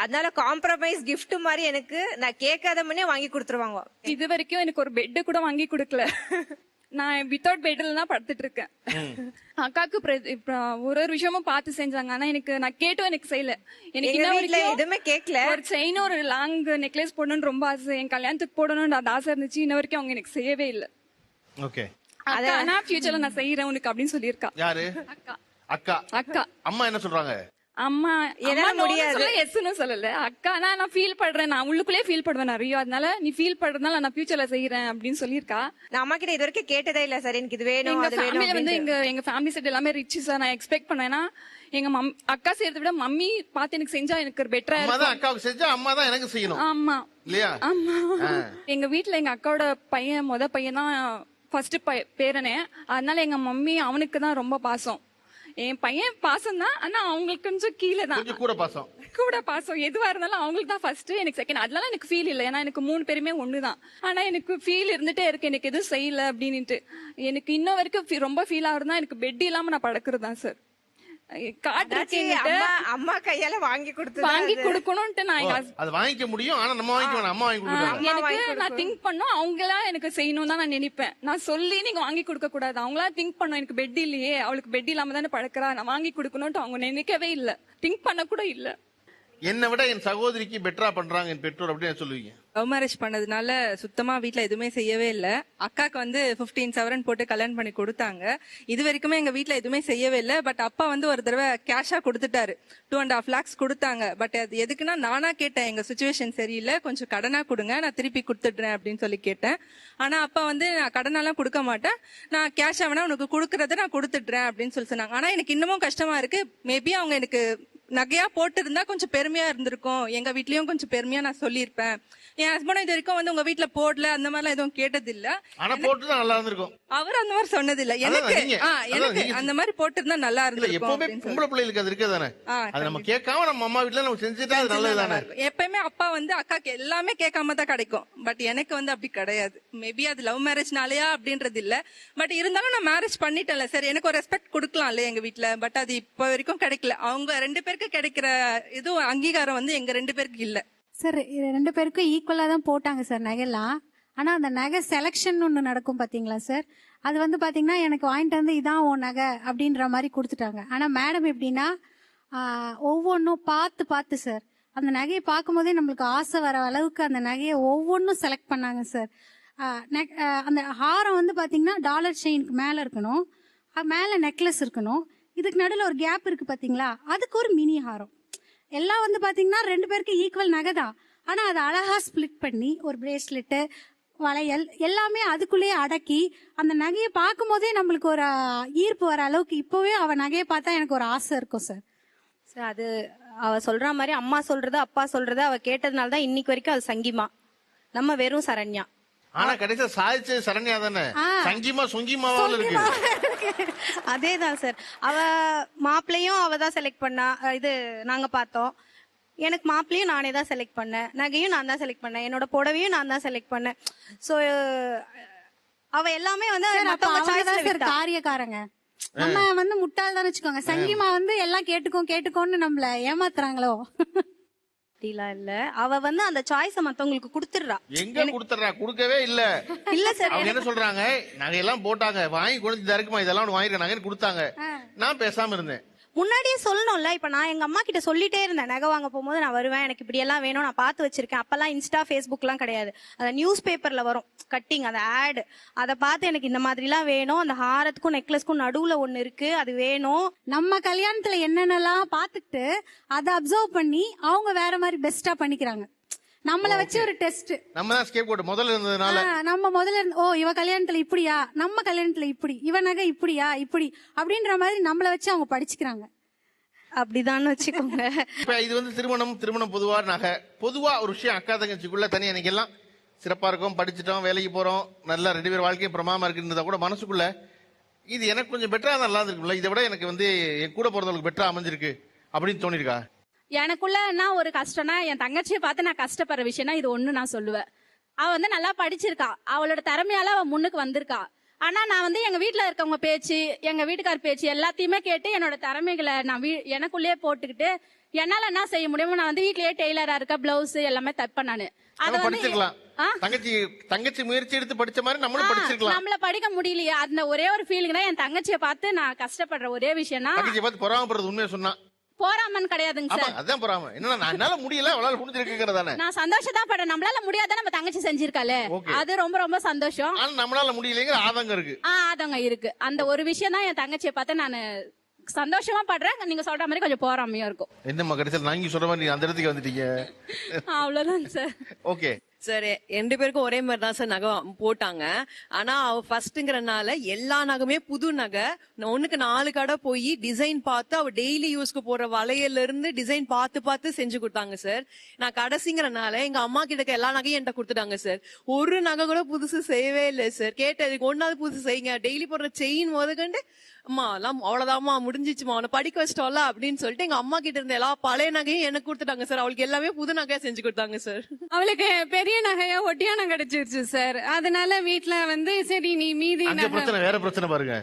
அதனால காம்ப்ரமைஸ் கிஃப்ட் மாதிரி எனக்கு நான் கேட்காத முன்னே வாங்கி கொடுத்துருவாங்க. இது வரைக்கும் எனக்கு ஒரு பெட் கூட வாங்கி கொடுக்கல. நான் வித்தவுட் பெட்ல தான் படுத்துட்டு இருக்கேன். அக்காக்கு ஒரு விஷயமும் பார்த்து செஞ்சாங்க. ஆனா நான் கேட்டும் எனக்கு செய்யல. எனக்கு எதுவுமே கேட்கல. ஒரு செயின் ஒரு லாங் நெக்லஸ் போடணும்னு ரொம்ப ஆசை, என் கல்யாணத்துக்கு போடணும்னு அந்த ஆசை இருந்துச்சு. இன்ன வரைக்கும் அவங்க எனக்கு செய்யவே இல்லை. ஓகே. ஆனா ஃபியூச்சர்ல நான் செய்யறேன் உனக்கு அப்படின்னு சொல்லியிருக்கா. யாரு? அக்கா. அம்மா என்ன சொல்றாங்க? அம்மா முடியாது எஸ்ன்னு சொல்லல. அக்கா நான் ஃபீல் பண்றேன், நான் உள்ளுக்குள்ளே ஃபீல் பண்ணுவேன் நிறைய, அதனால நீ ஃபீல் பண்றதுனால நான் ஃபியூச்சர்ல செய்யறேன் அப்படின்னு சொல்லியிருக்கா. நான் அம்மா கிட்ட இது வரைக்கும் கேட்டதே இல்ல சார், எனக்கு இது வேணும் அது வேணும். வந்து எங்க ஃபேமிலி சைடு எல்லாமே ரிச் சார். நான் எக்ஸ்பெக்ட் பண்ணேன்னா எங்க அக்கா செய்யறதை விட மம்மி பார்த்து எனக்கு செஞ்சா எனக்கு பெட்டரா இருக்கும். அக்காவுக்கு செஞ்சா அம்மா தான் எனக்கு செய்யணும். ஆமா இல்லையா? ஆமா. எங்க வீட்டுல எங்க அக்காவோட பையன் பையன் தான் ஃபர்ஸ்ட் பேரனே, அதனால எங்க மம்மி அவனுக்கு தான் ரொம்ப பாசம். என் பையன் பாசம் தான், ஆனா அவங்களுக்கு கொஞ்சம் கீழே தான் கூட பாசம். எதுவா இருந்தாலும் அவங்களுக்கு தான் ஃபர்ஸ்ட், எனக்கு செகண்ட். அதனால எனக்கு ஃபீல் இல்லை, ஏன்னா எனக்கு 3 பேருமே ஒண்ணுதான். ஆனா எனக்கு ஃபீல் இருந்துட்டே இருக்கு, எனக்கு எதுவும் செய்யல அப்படின்ட்டு. எனக்கு இன்ன வரைக்கும் ரொம்ப ஃபீல் ஆகுறதுனா எனக்கு பெட் இல்லாம நான் படுக்கிறது தான் சார். காட்டுறேன் அம்மா கையால வாங்கி வாங்கி கொடுக்கணும்ட்டு நான் எங்க அது வாங்கிக்க முடியும், ஆனா நம்ம வாங்கிக்க வேணாம், அம்மா வாங்கி கொடுக்குறாங்க. எனக்கு நான் திங்க் பண்ணும் அவங்களா எனக்கு செய்யணும் தான் நான் நினைப்பேன். நான் சொல்லி நீங்க வாங்கி கொடுக்க கூடாது, அவங்களா திங்க் பண்ணும். எனக்கு பெட் இல்லையே, அவளுக்கு பெட் இல்லாம தானே பழக்கிறா, நான் வாங்கி கொடுக்கணும்ட்டு அவங்க நினைக்கவே இல்ல, திங்க் பண்ண கூட இல்ல. என்னை விட என் சகோதரிக்கு பெட்டரா பண்றாங்க என் பெற்றோர் அப்படின்னு சொல்லுவீங்க? லவ் மேரேஜ் பண்ணதுனால சுத்தமா வீட்ல எதுவுமே செய்யவே இல்ல. அக்காக்கு வந்து 15 சவரன் போட்டு கல்யாணம் பண்ணி கொடுத்தாங்க. இது வரைக்குமே எங்க வீட்ல எதுவுமே செய்யவே இல்ல. பட் அப்பா வந்து ஒரு தடவை கேஷா கொடுத்துட்டாரு, 2.5 lakhs கொடுத்தாங்க. பட் அது எதுக்குன்னா நானா கேட்டேன், எங்க சுச்சுவேஷன் சரியில்லை, கொஞ்சம் கடனா கொடுங்க, நான் திருப்பி கொடுத்துடுறேன் அப்படின்னு சொல்லி கேட்டேன். ஆனா அப்பா வந்து நான் கடனாலாம் கொடுக்க மாட்டேன், நான் கேஷா வேணா உனக்கு கொடுக்கறத நான் கொடுத்துடுறேன் அப்படின்னு சொல்லி சொன்னாங்க. ஆனா எனக்கு இன்னமும் கஷ்டமா இருக்கு. மேபி அவங்க எனக்கு நகையா போட்டு இருந்தா கொஞ்சம் பெருமையா இருந்திருக்கும், எங்க வீட்லயும் கொஞ்சம் பெருமையா நான் சொல்லியிருப்பேன். என் ஹஸ்பண்ட் இது வரைக்கும் வந்து உங்க வீட்ல போடல அந்த மாதிரி எதுவும் கேட்டது இல்ல. ஆனா போட்டுதான் நல்லா இருந்திருக்கும். அவர் அந்த மாதிரி சொன்னது இல்ல எனக்கு. எனக்கு அந்த மாதிரி போட்டிருந்தா நல்லா இருந்திருக்கும். எப்பவுமே பொம்பளை பிள்ளைகளுக்கு அது இருக்கதானே, அது நம்ம கேட்காம நம்ம அம்மா வீட்ல நம்ம செஞ்சுட்டா அது நல்லதுதானே. எப்பயுமே அப்பா வந்து அக்காக்கு எல்லாமே கேட்காம தான் கிடைக்கும். பட் எனக்கு வந்து அப்படி கிடையாது. மேபி அது லவ் மேரேஜ்னாலயா அப்படின்றது இல்ல. பட் இருந்தாலும் நான் மேரேஜ் பண்ணிட்டேன்ல, சரி எனக்கு ஒரு ரெஸ்பெக்ட் கொடுக்கலாம்ல எங்க வீட்ல. பட் அது இப்ப வரைக்கும் கிடைக்கல. அவங்க 2 பேருக்கு கிடைக்கிற இதுவும் அங்கீகாரம் வந்து எங்க 2 பேருக்கு இல்ல. சார் 2 பேருக்கும் ஈக்குவலா தான் போட்டாங்க சார் நகைலாம். ஆனா அந்த நகை செலெக்ஷன் ஒன்று நடக்கும் பாத்தீங்களா சார், அது வந்து பாத்தீங்கன்னா எனக்கு வாங்கிட்டு வந்து இதான் உன் நகை அப்படின்ற மாதிரி கொடுத்துட்டாங்க. ஆனா மேடம் எப்படின்னா ஒவ்வொன்றும் பார்த்து சார், அந்த நகையை பார்க்கும் போதே நம்மளுக்கு ஆசை வர அளவுக்கு அந்த நகையை ஒவ்வொன்றும் செலக்ட் பண்ணாங்க சார். அந்த ஹாரம் வந்து பாத்தீங்கன்னா டாலர் செயினுக்கு மேல இருக்கணும், மேல நெக்லஸ் இருக்கணும், இதுக்கு நடுவில் ஒரு கேப் இருக்கு பாத்தீங்களா, அதுக்கு ஒரு மினி ஹாரம். எல்லாம் வந்து பாத்தீங்கன்னா 2 பேருக்கு ஈக்குவல் நகை தான். ஆனா அதை அழகா ஸ்பிளிட் பண்ணி ஒரு பிரேஸ்லெட்டு, வளையல் எல்லாமே அதுக்குள்ளேயே அடக்கி அந்த நகையை பார்க்கும் போதே நம்மளுக்கு ஒரு ஈர்ப்பு வர அளவுக்கு இப்பவே அவ நகையை பார்த்தா எனக்கு ஒரு ஆசை இருக்கும் சார். சார் அது அவ சொல்ற மாதிரி அம்மா சொல்றது அப்பா சொல்றது அவ கேட்டதுனால தான் இன்னைக்கு வரைக்கும் அது சங்கிமா, நம்ம வெறும் சரண்யா. ஆனா கடைசியா சாதிச்சது சரண்யா தானே, சங்கிமா சொங்கிமாவால இருக்கு. அதேதான் சார், அவ மாப்பிள்ளையும் அவ தான் செலக்ட் பண்ணா. இது நாங்க பார்த்தோம். எனக்கு மாப்பிள்ளையும் நானே தான் செலக்ட் பண்ணேன், நகையும் நான் தான் செலக்ட் பண்ணேன், என்னோட புடவையும் நான் தான் செலக்ட் பண்ணேன். சோ அவ எல்லாமே வந்து காரியக்காரங்க. நம்ம வந்து முட்டாள் தான் வச்சுக்கோங்க. சங்கிமா வந்து எல்லாம் கேட்டுக்கோன்னு நம்மள ஏமாத்துறாங்களோ. இல்ல அவ வந்து அந்த சாய்ஸ மத்தவங்களுக்கு கொடுத்துடுறா. எங்க கொடுத்துறா? கொடுக்கவே இல்ல. இல்ல சார், அவங்க என்ன சொல்றாங்க, நகையெல்லாம் போட்டாங்க, வாங்கி கொடுத்து இருக்குமா, இதெல்லாம் வாங்கிருக்காங்க கொடுத்தாங்க, நான் பேசாம இருந்தேன். முன்னாடியே சொல்லணும்ல. இப்ப நான் எங்க அம்மா கிட்ட சொல்லிட்டே இருந்தேன், நகை வாங்க போகும்போது நான் வருவேன், எனக்கு இப்படி எல்லாம் வேணும், நான் பார்த்து வச்சிருக்கேன். அப்பெல்லாம் இன்ஸ்டா ஃபேஸ்புக் எல்லாம் கிடையாது, அந்த நியூஸ் பேப்பர்ல வரும் கட்டிங், அந்த ஆட், அதை பார்த்து எனக்கு இந்த மாதிரி எல்லாம் வேணும், அந்த ஹாரத்துக்கும் நெக்லஸ்க்கும் நடுவுல ஒண்ணு இருக்கு அது வேணும். நம்ம கல்யாணத்துல என்னென்னலாம் பார்த்துட்டு அதை அப்சர்வ் பண்ணி அவங்க வேற மாதிரி பெஸ்டா பண்ணிக்கிறாங்க. நம்மள வச்சு ஒரு டெஸ்ட், நம்ம தான் ஸ்கேப் கோட் முதல்ல இருந்ததுனால நம்ம முதல்ல ஓ இவ கல்யாணத்துல இப்படியா, நம்ம கல்யாணத்துல இப்படி, இவ நகை இப்படியா இப்படி அப்படின்ற மாதிரி நம்மள வச்சு அவங்க படிச்சுக்கிறாங்க. அப்படிதான் வச்சுக்கோங்க. இப்ப இது வந்து திருமணம் பொதுவா நகை, பொதுவா ஒரு விஷயம் அக்கா தங்கச்சிக்குள்ள தனியா எனக்கு எல்லாம் சிறப்பா இருக்கும், படிச்சுட்டோம், வேலைக்கு போறோம், நல்லா 2 பேர் வாழ்க்கையும் பிரமாமா இருக்குன்றதா கூட மனசுக்குள்ள இது எனக்கு கொஞ்சம் பெட்டரா நல்லா இருக்கும்ல, இதை விட எனக்கு வந்து என் கூட பிறந்தவங்களுக்கு பெட்டரா அமைஞ்சிருக்கு அப்படின்னு தோணிருக்கா? எனக்குள்ள என்ன ஒரு கஷ்டம்னா, என் தங்கச்சியை பார்த்து நான் கஷ்டப்படுற விஷயம்னா இது ஒண்ணு நான் சொல்லுவேன். அவ வந்து நல்லா படிச்சிருக்கா, அவளோட திறமையால அவ முன்னுக்கு வந்திருக்கா. ஆனா நான் வந்து எங்க வீட்டுல இருக்கவங்க பேச்சு, எங்க வீட்டுக்கார் பேச்சு எல்லாத்தையுமே கேட்டு என்னோட திறமைகளை நான் எனக்குள்ளேயே போட்டுக்கிட்டு என்னால என்ன செய்ய முடியுமோ நான் வந்து வீட்லயே டெய்லரா இருக்க, பிளவுஸ் எல்லாமே தைப்பேன் நானு. அதை படிச்சிருக்கலாம், தங்கச்சி முயற்சி எடுத்து படிச்ச மாதிரி நம்மளும் படிச்சிருக்கலாம். நம்மள படிக்க முடியலையே, அந்த ஒரே ஒரு ஃபீலிங்னா என் தங்கச்சியை பார்த்து நான் கஷ்டப்படுற ஒரே விஷயம்னா, தங்கச்சியை பார்த்து பொறாமப்படுறது உண்மையை சொன்னா போராமன் கிடையாதுங்க சார். அதான் போறாம என்ன, என்னால முடியல அவளால முடிஞ்சிருக்குறதானே, நான் சந்தோஷம் தான் படுறேன். நம்மளால முடியாத நம்ம தங்கச்சி செஞ்சிருக்காளே, அது ரொம்ப ரொம்ப சந்தோஷம். ஆனா நம்மளால முடியலங்கிற ஆதங்கம் இருக்கு. ஆதங்கம் இருக்கு. அந்த ஒரு விஷயம் தான் என் தங்கச்சியை பார்த்து நான் சந்தோஷமா படுறேன். நீங்க சொல்ற மாதிரி கொஞ்சம் போராமையா இருக்கும். என்னம்மா கடைசியில் நாங்க சொல்ற மாதிரி அந்த இடத்துக்கு வந்துட்டீங்க? அவ்வளவுதான் சார். ஓகே சார் 2 பேருக்கும் ஒரே மாதிரி தான் சார் நகை போட்டாங்க. ஆனா அவ ஃபர்ஸ்ட்ங்கறனால எல்லா நகையுமே புது நகை, ஒண்ணுக்கு 4 கடை போய் டிசைன் பார்த்து அவ டெய்லி யூஸ்க்கு போற வளையல்ல இருந்து டிசைன் பார்த்து செஞ்சு கொடுத்தாங்க சார். நான் கடைசிங்கறனால எங்க அம்மா கிட்ட எல்லா நகையும் என்கிட்ட கொடுத்துட்டாங்க சார். ஒரு நகை கூட புதுசு செய்யவே இல்லை சார். கேட்டதுக்கு ஒன்னாவது புதுசு செய்யுங்க, டெய்லி போடுற செயின் முதற்கண்டு அம்மா எல்லாம் அவ்வளவுதாம்மா முடிஞ்சிச்சுமா, அவனை படிக்க வச்சிட்டோம்ல அப்படின்னு சொல்லிட்டு எங்க அம்மா கிட்ட இருந்த எல்லா பழைய நகையும் எனக்கு கொடுத்துட்டாங்க சார். அவளுக்கு எல்லாமே புது நகையா செஞ்சு கொடுத்தாங்க சார். அவளுக்கு பெரிய நகையா ஒட்டியானம் கிடைச்சிருச்சு சார். அதனால வீட்டுல வந்து சரி நீ மீதி வேற பிரச்சனை பாருங்க,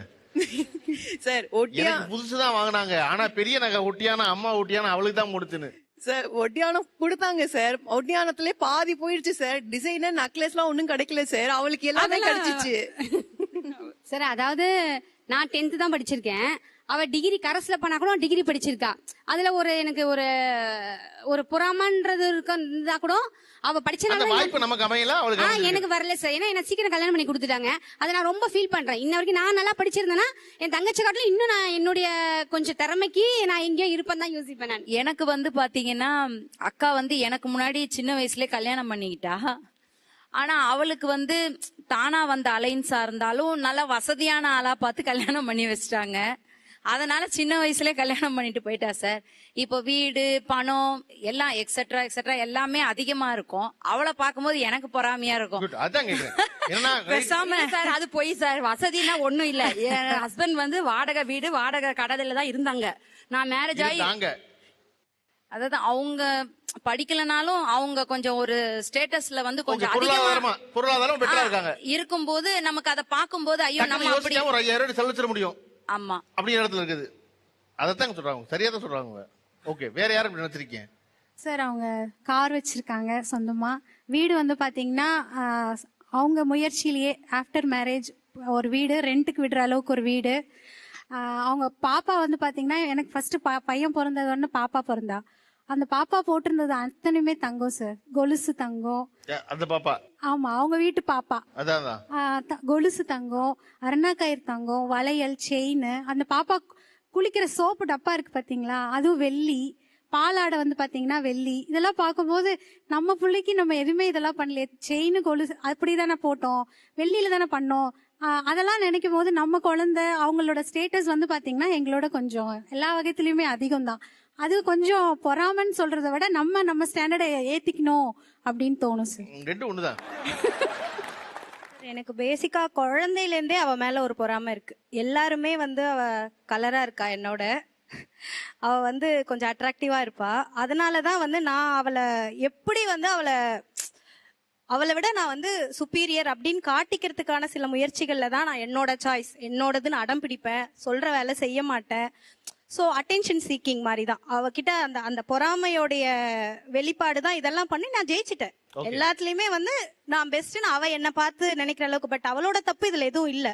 சார் ஒட்டியா எனக்கு புதுசுதான் வாங்கினாங்க. ஆனா பெரிய நகை ஒட்டியான அம்மா ஒட்டியான அவளுக்கு தான் முடிச்சுன்னு. சார் ஒட்டியானம் கொடுத்தாங்க சார். ஒட்டியானத்திலே பாதி போயிடுச்சு சார். டிசைனர் நக்லஸ் எல்லாம் ஒண்ணும் கிடைக்கல சார். அவளுக்கு எல்லாமே கிடைச்சிச்சு சார். அதாவது நான் 10th தான் படிச்சிருக்கேன். அவ டிகிரி கரஸ்ல பண்ணா கூட டிகிரி படிச்சிருக்கா. அதுல ஒரு எனக்கு ஒரு பொறாமன்றது இருந்தா கூட அவ படிச்சனால வாய்ப்பு நமக்கு அமையல. அவளுக்கு எனக்கு வரல சார். ஏன்னா என்ன சீக்கிரம் கல்யாணம் பண்ணி கொடுத்துட்டாங்க. அதை நான் ரொம்ப ஃபீல் பண்றேன். இன்ன வரைக்கும் நான் நல்லா படிச்சிருந்தேன்னா என் தங்கச்சி காட்டிலும் இன்னும் நான் என்னுடைய கொஞ்சம் திறமைக்கு நான் எங்கேயோ இருப்பேன் தான் யோசிப்பேன் நான். எனக்கு வந்து பாத்தீங்கன்னா அக்கா வந்து எனக்கு முன்னாடி சின்ன வயசுல கல்யாணம் பண்ணிக்கிட்டா. ஆனா அவளுக்கு வந்து தானா வந்த அலைன்ஸா இருந்தாலும் நல்ல வசதியான ஆளா பார்த்து கல்யாணம் பண்ணி வச்சிட்டாங்க. அதனால சின்ன வயசுல கல்யாணம் பண்ணிட்டு போயிட்டா சார். இப்போ வீடு பணம் எல்லாம் எக்ஸெட்ரா எக்ஸெட்ரா எல்லாமே அதிகமா இருக்கும். அவளை பார்க்கும்போது எனக்கு பொறாமையா இருக்கும். பேசாம சார் அது போய் சார். வசதினா ஒண்ணும் இல்ல. என் ஹஸ்பண்ட் வந்து வாடகை வீடு வாடகை கடையில தான் இருந்தாங்க. நான் மேரேஜ் ஆகி அதாவது அவங்க படிக்கலனாலும் அவங்க கொஞ்சம் ஒரு ஸ்டேட்டஸ்ல வந்து கொஞ்சம் பொருளாதாரம் பெட்டரா இருக்காங்க. இருக்கும்போது நமக்கு அதை பார்க்கும்போது ஐயோ நம்ம அப்படி ஒரு 5000 செலவிட முடியும். ஆமா அப்படி இடத்துல இருக்குது. அதத்தான் சொல்றாங்க. சரியா தான் சொல்றாங்க. ஓகே, வேற யாரும் இப்படி நினைச்சிருக்கீங்க சார்? அவங்க கார் வச்சிருக்காங்க சொந்தமா. வீடு வந்து பாத்தீங்கன்னா அவங்க முயற்சியிலேயே ஆஃப்டர் மேரேஜ் ஒரு வீடு ரெண்ட்டுக்கு விடுற அளவுக்கு ஒரு வீடு. அவங்க பாப்பா வந்து பாத்தீங்கன்னா எனக்கு ஃபர்ஸ்ட் பையன் பிறந்தது பாப்பா பிறந்தா. அந்த பாப்பா போட்டிருந்தது அத்தனையுமே தங்கம் சார். கொலுசு தங்கம். அந்த பாப்பா ஆமா அவங்க வீட்டு பாப்பா. கொலுசு தங்கம், அருணாக்கயிறு தங்கம், வளையல், செயின். அந்த பாப்பா குளிக்கிற சோப்பு டப்பா இருக்கு பாத்தீங்களா, அதுவும் வெள்ளி. பாலாடை வந்து பாத்தீங்கன்னா வெள்ளி. இதெல்லாம் பார்க்கும்போது நம்ம பிள்ளைக்கு நம்ம எதுவுமே இதெல்லாம் பண்ணல. செயின் கொலுசு அப்படிதானே போட்டோம், வெள்ளியில தானே பண்ணோம். அதெல்லாம் நினைக்கும் போது நம்ம குழந்தை அவங்களோட ஸ்டேட்டஸ் வந்து பாத்தீங்கன்னா எங்களோட கொஞ்சம் எல்லா வகைத்திலயுமே அதிகம் தான். அது கொஞ்சம் பொறாமன்னு சொல்றதை விட நம்ம ஸ்டாண்டர்டை ஏத்திக்கணும் அப்படின்னு தோணும் சார். ரெண்டு ஒண்ணுதான். எனக்கு பேசிக்கா குழந்தையில இருந்தே அவ மேல ஒரு பொறாம இருக்கு. எல்லாருமே வந்து அவ கலரா இருக்கா என்னோட. அவ வந்து கொஞ்சம் அட்ராக்டிவா இருப்பா. அதனாலதான் வந்து நான் அவளை எப்படி வந்து அவளை விட நான் வந்து சுப்பீரியர் அப்படின்னு காட்டிக்கிறதுக்கான சில முயற்சிகள்ல தான் நான் என்னோட சாய்ஸ் என்னோடதுன்னு அடம் பிடிப்பேன். சொல்ற வேலை செய்ய மாட்டேன். ஸோ அட்டென்ஷன் சீக்கிங் மாதிரி தான் அவகிட்ட அந்த பொறாமையோடைய வெளிப்பாடு தான். இதெல்லாம் பண்ணி நான் ஜெயிச்சிட்டேன். எல்லாத்துலயுமே வந்து நான் பெஸ்ட்னு அவ என்ன பார்த்து நினைக்கிற அளவுக்கு. பட் அவளோட தப்பு இதுல எதுவும் இல்ல.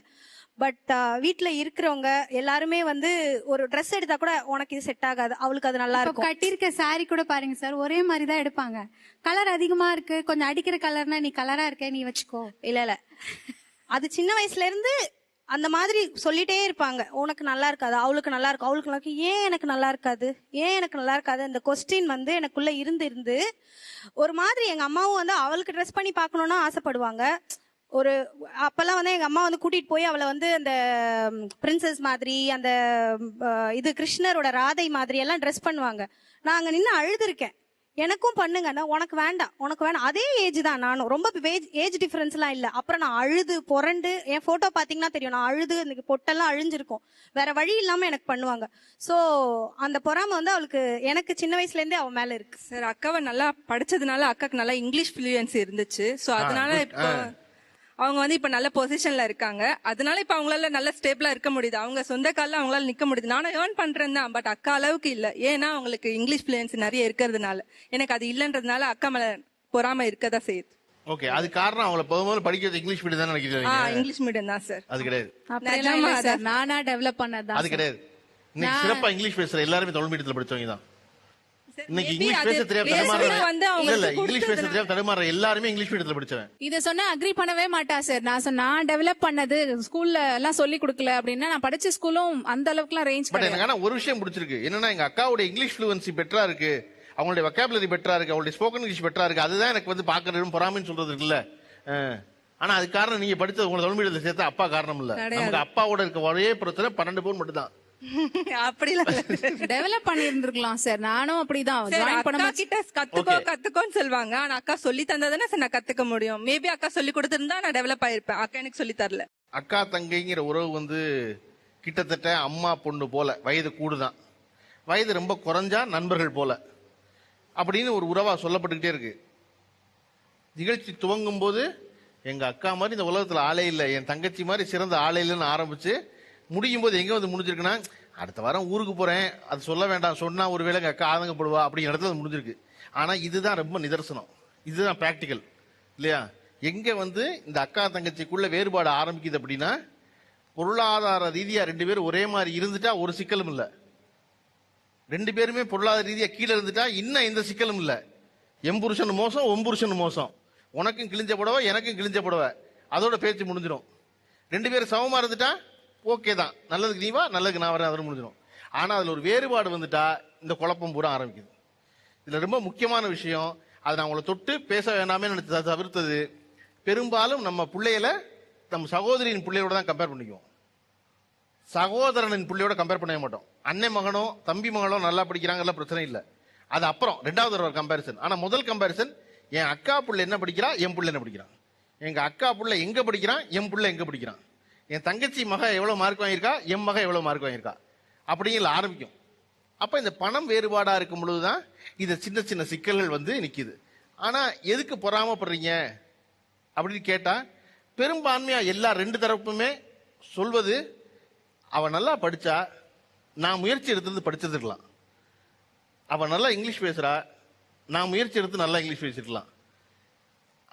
பட் வீட்டுல இருக்கிறவங்க எல்லாருமே வந்து ஒரு ட்ரெஸ் எடுத்தா கூட உனக்கு இது செட் ஆகாது, அவளுக்கு அது நல்லா இருக்கும். கட்டியிருக்க சாரி கூட பாருங்க சார், ஒரே மாதிரி தான் எடுப்பாங்க. கலர் அதிகமா இருக்கு, கொஞ்சம் அடிக்கிற கலர்னா நீ கலரா இருக்க நீ வச்சுக்கோ. இல்ல அது சின்ன வயசுல இருந்து அந்த மாதிரி சொல்லிட்டே இருப்பாங்க. உனக்கு நல்லா இருக்காது, அவளுக்கு நல்லா இருக்கும், அவளுக்கு நல்லா இருக்கு, ஏன் எனக்கு நல்லா இருக்காது, ஏன் எனக்கு நல்லா இருக்காது. இந்த கொஸ்டின் வந்து எனக்குள்ள இருந்து ஒரு மாதிரி எங்க அம்மாவும் வந்து அவளுக்கு ட்ரெஸ் பண்ணி பார்க்கணும்னு ஆசைப்படுவாங்க. ஒரு அப்பெல்லாம் வந்து எங்க அம்மா வந்து கூட்டிட்டு போய் அவளை வந்து அந்த பிரின்சஸ் மாதிரி அந்த இது கிருஷ்ணரோட ராதை மாதிரி எல்லாம் ட்ரெஸ் பண்ணுவாங்க. நான் அங்க நின்று அழுதுருக்கேன். எனக்கும் பண்ணுங்கன்னா உனக்கு வேண்டாம் உனக்கு வேண்டாம். அதே ஏஜ் தான் நானும், ரொம்ப ஏஜ் டிஃபரன்ஸ் எல்லாம் இல்ல. அப்புறம் நான் அழுது புரண்டு, என் போட்டோ பாத்தீங்கன்னா தெரியும், நான் அழுது இன்னைக்கு பொட்டெல்லாம் அழிஞ்சிருக்கும். வேற வழி இல்லாம எனக்கு பண்ணுவாங்க. சோ அந்த பொறாம வந்து அவளுக்கு எனக்கு சின்ன வயசுல இருந்தே அவன் மேல இருக்கு சார். அக்காவை நல்லா படிச்சதுனால அக்காக்கு நல்லா இங்கிலீஷ் ஃப்ளூயன்சி இருந்துச்சு. சோ அதனால இப்போ அவங்க வந்து இப்ப நல்ல பொசிஷன்ல இருக்காங்க. அதனால இப்ப அவங்களால நல்ல ஸ்டேபிளா இருக்க முடியுது. அவங்க சொந்த காலில் அவங்களால நிக்க முடியுது. நானும் ஏர்ன் பண்றேன் தான், பட் அக்கா அளவுக்கு இல்ல. ஏன்னா அவங்களுக்கு இங்கிலீஷ் ஃப்ளூயன்சி நிறைய இருக்கிறதுனால. எனக்கு அது இல்லன்றதுனால அக்கா மேல பொறாம இருக்கதான் செய்யுது. ஓகே, அது காரணம் அவங்கள முதல்ல படிக்கிறது இங்கிலீஷ் மீடியம் தான் நினைக்கிறீங்க? இங்கிலீஷ் மீடியம் தான் சார். அது கிடையாது. நானா டெவலப் பண்ணதான். அது கிடையாது. இன்னைக்கு சிறப்பா இங்கிலீஷ் பேசுற எல்லாருமே தமிழ் மீடியத்துல படிச்சவங்க தான். இன்னைக்கு இங்கிலீஷ் பேச தெரியாம தடுமாற எல்லாருமே இங்கிலீஷ் மீடியத்துல படிச்சவன். இத சொன்னா அக்ரி பண்ணவே மாட்டா சார். நான் டெவலப் பண்ணது ஸ்கூல்ல எல்லாம் சொல்லி கொடுக்கல அப்படின்னா நான் படிச்ச ஸ்கூலும் அந்த அளவுக்கு எல்லாம் ரேஞ்ச். பட் எனக்கு ஆனா ஒரு விஷயம் பிடிச்சிருக்கு. என்னன்னா எங்க அக்காவுடைய இங்கிலீஷ் ஃப்ளூவன்சி பெட்டரா இருக்கு, அவங்களுடைய வொக்காபுலரி பெட்டரா இருக்கு, அவங்களுடைய ஸ்போக்கன் இங்கிலீஷ் பெட்டரா இருக்கு. அதுதான் எனக்கு வந்து பாக்குறது பொறாமைன்னு சொல்றது இருக்குல்ல. ஆனா அது காரணம் நீங்க படிச்சது உங்களை தமிழ் மீடியத்துல சேர்த்த அப்பா காரணம் இல்ல. நமக்கு அப்பாவோட இருக்க ஒரே பிரச்சனை 12 பவுன் மட்டும் தான். அப்படி டெவலப் பண்ணி இருந்திருக்கலாம் சார். நானும் அப்படிதான் ஜாயின் பண்ண கிட்ட கத்துக்கோன்னு சொல்லுவாங்க. ஆனா அக்கா சொல்லி தந்ததுன்னா நான் கத்துக்க முடியும். மேபி அக்கா சொல்லி கொடுத்திருந்தா நான் டெவலப் ஆயிருப்பேன். அக்கா எனக்கு சொல்லி தரல. அக்கா தங்கைங்கிற உறவு வந்து கிட்டத்தட்ட அம்மா பொண்ணு போல. வயது கூடுதான், வயது ரொம்ப குறைஞ்சா நண்பர்கள் போல அப்படின்னு ஒரு உறவா சொல்லப்பட்டுக்கிட்டே இருக்கு. நிகழ்ச்சி துவங்கும் போது எங்க அக்கா மாதிரி இந்த உலகத்துல ஆளே இல்லை, என் தங்கச்சி மாதிரி சிறந்த ஆளே இல்லைன்னு ஆரம்பிச்சு முடியும் போது எங்க வந்து முடிஞ்சிருக்குன்னா, அடுத்த வாரம் ஊருக்கு போறேன், அது சொல்ல வேண்டாம், சொன்னா ஒருவேளை எங்க அக்கா ஆதங்கப்படுவா அப்படிங்கிற இடத்துல அது முடிஞ்சிருக்கு. ஆனா இதுதான் ரொம்ப நிதர்சனம், இதுதான் பிராக்டிக்கல் இல்லையா? எங்க வந்து இந்த அக்கா தங்கச்சிக்குள்ள வேறுபாடு ஆரம்பிக்குது அப்படின்னா, பொருளாதார ரீதியா 2 பேரும் ஒரே மாதிரி இருந்துட்டா ஒரு சிக்கலும் இல்லை. 2 பேருமே பொருளாதார ரீதியா கீழே இருந்துட்டா இன்னும் எந்த சிக்கலும் இல்லை. எம் புருஷன் மோசம், ஒம் புருஷன் மோசம், உனக்கும் கிழிஞ்ச புடவை எனக்கும் கிழிஞ்ச புடவை, அதோட பேச்சு முடிஞ்சிடும். 2 பேரும் சமமா இருந்துட்டா ஓகே தான், நல்லதுக்கு நீ வா, நல்லதுக்கு நான் வரேன், அதோட முடிஞ்சிடும். ஆனா அதுல ஒரு வேறுபாடு வந்துட்டா இந்த குழப்பம் பூரா ஆரம்பிக்குது. இதுல ரொம்ப முக்கியமான விஷயம், அதை நான் உங்களை தொட்டு பேச வேண்டாமே நினைச்சு தவிர்த்தது. பெரும்பாலும் நம்ம பிள்ளையில நம்ம சகோதரியின் பிள்ளையோட தான் கம்பேர் பண்ணிக்குவோம், சகோதரனின் பிள்ளையோட கம்பேர் பண்ணவே மாட்டோம். அண்ணன் மகனோ தம்பி மகளோ நல்லா படிக்கிறாங்கல்ல, பிரச்சனை இல்லை, அது அப்புறம் 2வது ஒரு கம்பேரிசன். ஆனா முதல் கம்பேரிசன், என் அக்கா புள்ள என்ன படிக்கிறா, என் புள்ள என்ன படிக்கிறான், எங்க அக்கா புள்ள எங்க படிக்கிறான், என் புள்ள எங்க படிக்கிறான், என் தங்கச்சி மக எவ்வளவு மார்க் வாங்கியிருக்கா, என் மக எவ்வளவு மார்க் வாங்கியிருக்கா அப்படிங்கிற ஆரம்பிக்கும். அப்ப இந்த பணம் வேறுபாடா இருக்கும் பொழுதுதான் இந்த சின்ன சின்ன சிக்கல்கள் வந்து நிக்குது. ஆனா எதுக்கு பொறாமப்படுறீங்க அப்படின்னு கேட்டா, பெரும்பான்மையா எல்லா 2 தரப்புமே சொல்வது, அவன் நல்லா படிச்சா நான் முயற்சி எடுத்து படிச்சிருக்கலாம், அவன் நல்லா இங்கிலீஷ் பேசுறா நான் முயற்சி எடுத்து நல்லா இங்கிலீஷ் பேசிருக்கலாம்,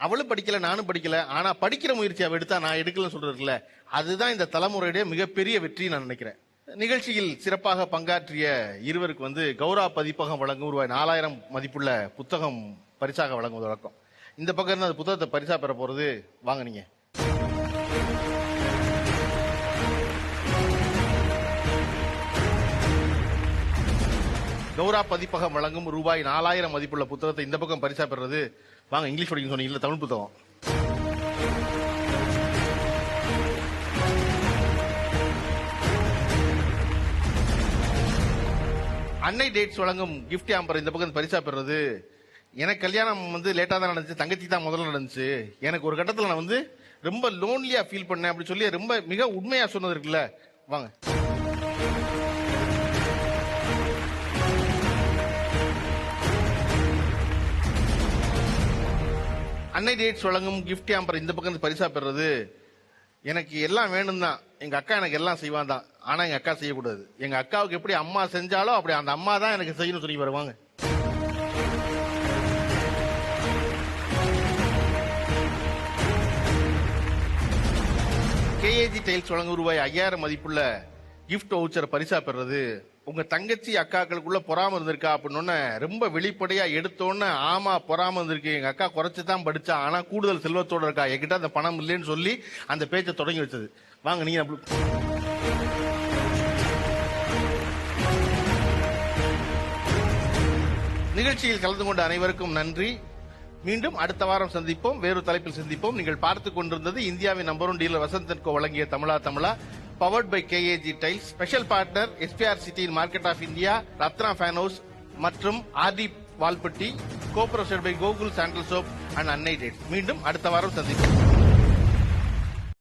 அவளும் படிக்கல நானும் படிக்கல, ஆனா படிக்கிற முயற்சி அவ எடுத்தா நான் எடுக்கலன்னு சொல்றதுல, அதுதான் இந்த தலைமுறையுடைய மிகப்பெரிய வெற்றி நான் நினைக்கிறேன். நிகழ்ச்சியில் சிறப்பாக பங்காற்றிய இருவருக்கு வந்து கௌரா பதிப்பகம் வழங்கும் ரூபாய் 4000 மதிப்புள்ள புத்தகம் பரிசாக வழங்குவது வழக்கம். இந்த பக்கம் இருந்து அந்த புத்தகத்தை பரிசா பெற போறது, வாங்க நீங்க. கௌரா பதிப்பகம் வழங்கும் ரூபாய் 4000 மதிப்புள்ள புத்தகத்தை இந்த பக்கம் பரிசா பெறுறது, வாங்க. இங்கிலீஷ் படிக்க சொன்னீங்க, தமிழ் புத்தகம். அன்னை டேட்ஸ் வழங்கும் கிஃப்ட் ஆம்பர் இந்த பக்கம் பரிசா பெறுறது. எனக்கு கல்யாணம் வந்து லேட்டா தான் நடந்துச்சு, தங்கச்சி தான் முதல்ல நடந்துச்சு, எனக்கு ஒரு கட்டத்தில் நான் வந்து ரொம்ப லோன்லியா ஃபீல் பண்ணேன் அப்படி சொல்லி ரொம்ப மிக உண்மையா சொன்னது இருக்குல்ல, வாங்க. அன்னை டேட்ஸ் வழங்கும் கிஃப்ட் ஆம்பர் இந்த பக்கம் பரிசா பெறுறது. எனக்கு எல்லாம் வேணும் தான், எங்க அக்கா எனக்கு எல்லாம் செய்வான் தான், ஆனா எங்க அக்கா செய்யக்கூடாது. எங்க அக்காவுக்கு எப்படி அம்மா செஞ்சாலோ அப்படி அந்த அம்மா தான் எனக்கு செய்யணும் சொல்லி வருவாங்க. கேஏஜி டைல்ஸ் வழங்கும் ரூபாய் 5000 மதிப்புள்ள கிஃப்ட் வவுச்சர் பரிசா பெறுறது. உங்க தங்கச்சி அக்காக்களுக்குள்ள பொறாம இருந்திருக்கா அப்படின்னு ரொம்ப வெளிப்படையா எடுத்தோன்னு, ஆமா பொறாம இருந்திருக்கு, எங்க அக்கா குறைச்சுதான் படிச்சா ஆனா கூடுதல் செல்வத்தோட இருக்கா, என்கிட்ட அந்த பணம் இல்லைன்னு சொல்லி அந்த பேச்சை தொடங்கி வச்சது. வாங்க நீங்க. நிகழ்ச்சியில் கலந்து கொண்ட அனைவருக்கும் நன்றி. மீண்டும் அடுத்த வாரம் சந்திப்போம், வேறு தலைப்பில் சந்திப்போம். நீங்கள் பார்த்துக் கொண்டிருந்தது இந்தியாவின் நம்பர் 1 டீலர் வசந்த் & கோ வழங்கிய Tamizha Tamizha, powered by KAG tiles. Special partner SPR city market of India, Ratna fan house மற்றும் RD wall putty, copresented by Gokul sandal soap and Annai dates. மீண்டும் அடுத்த வாரம் சந்திப்போம்.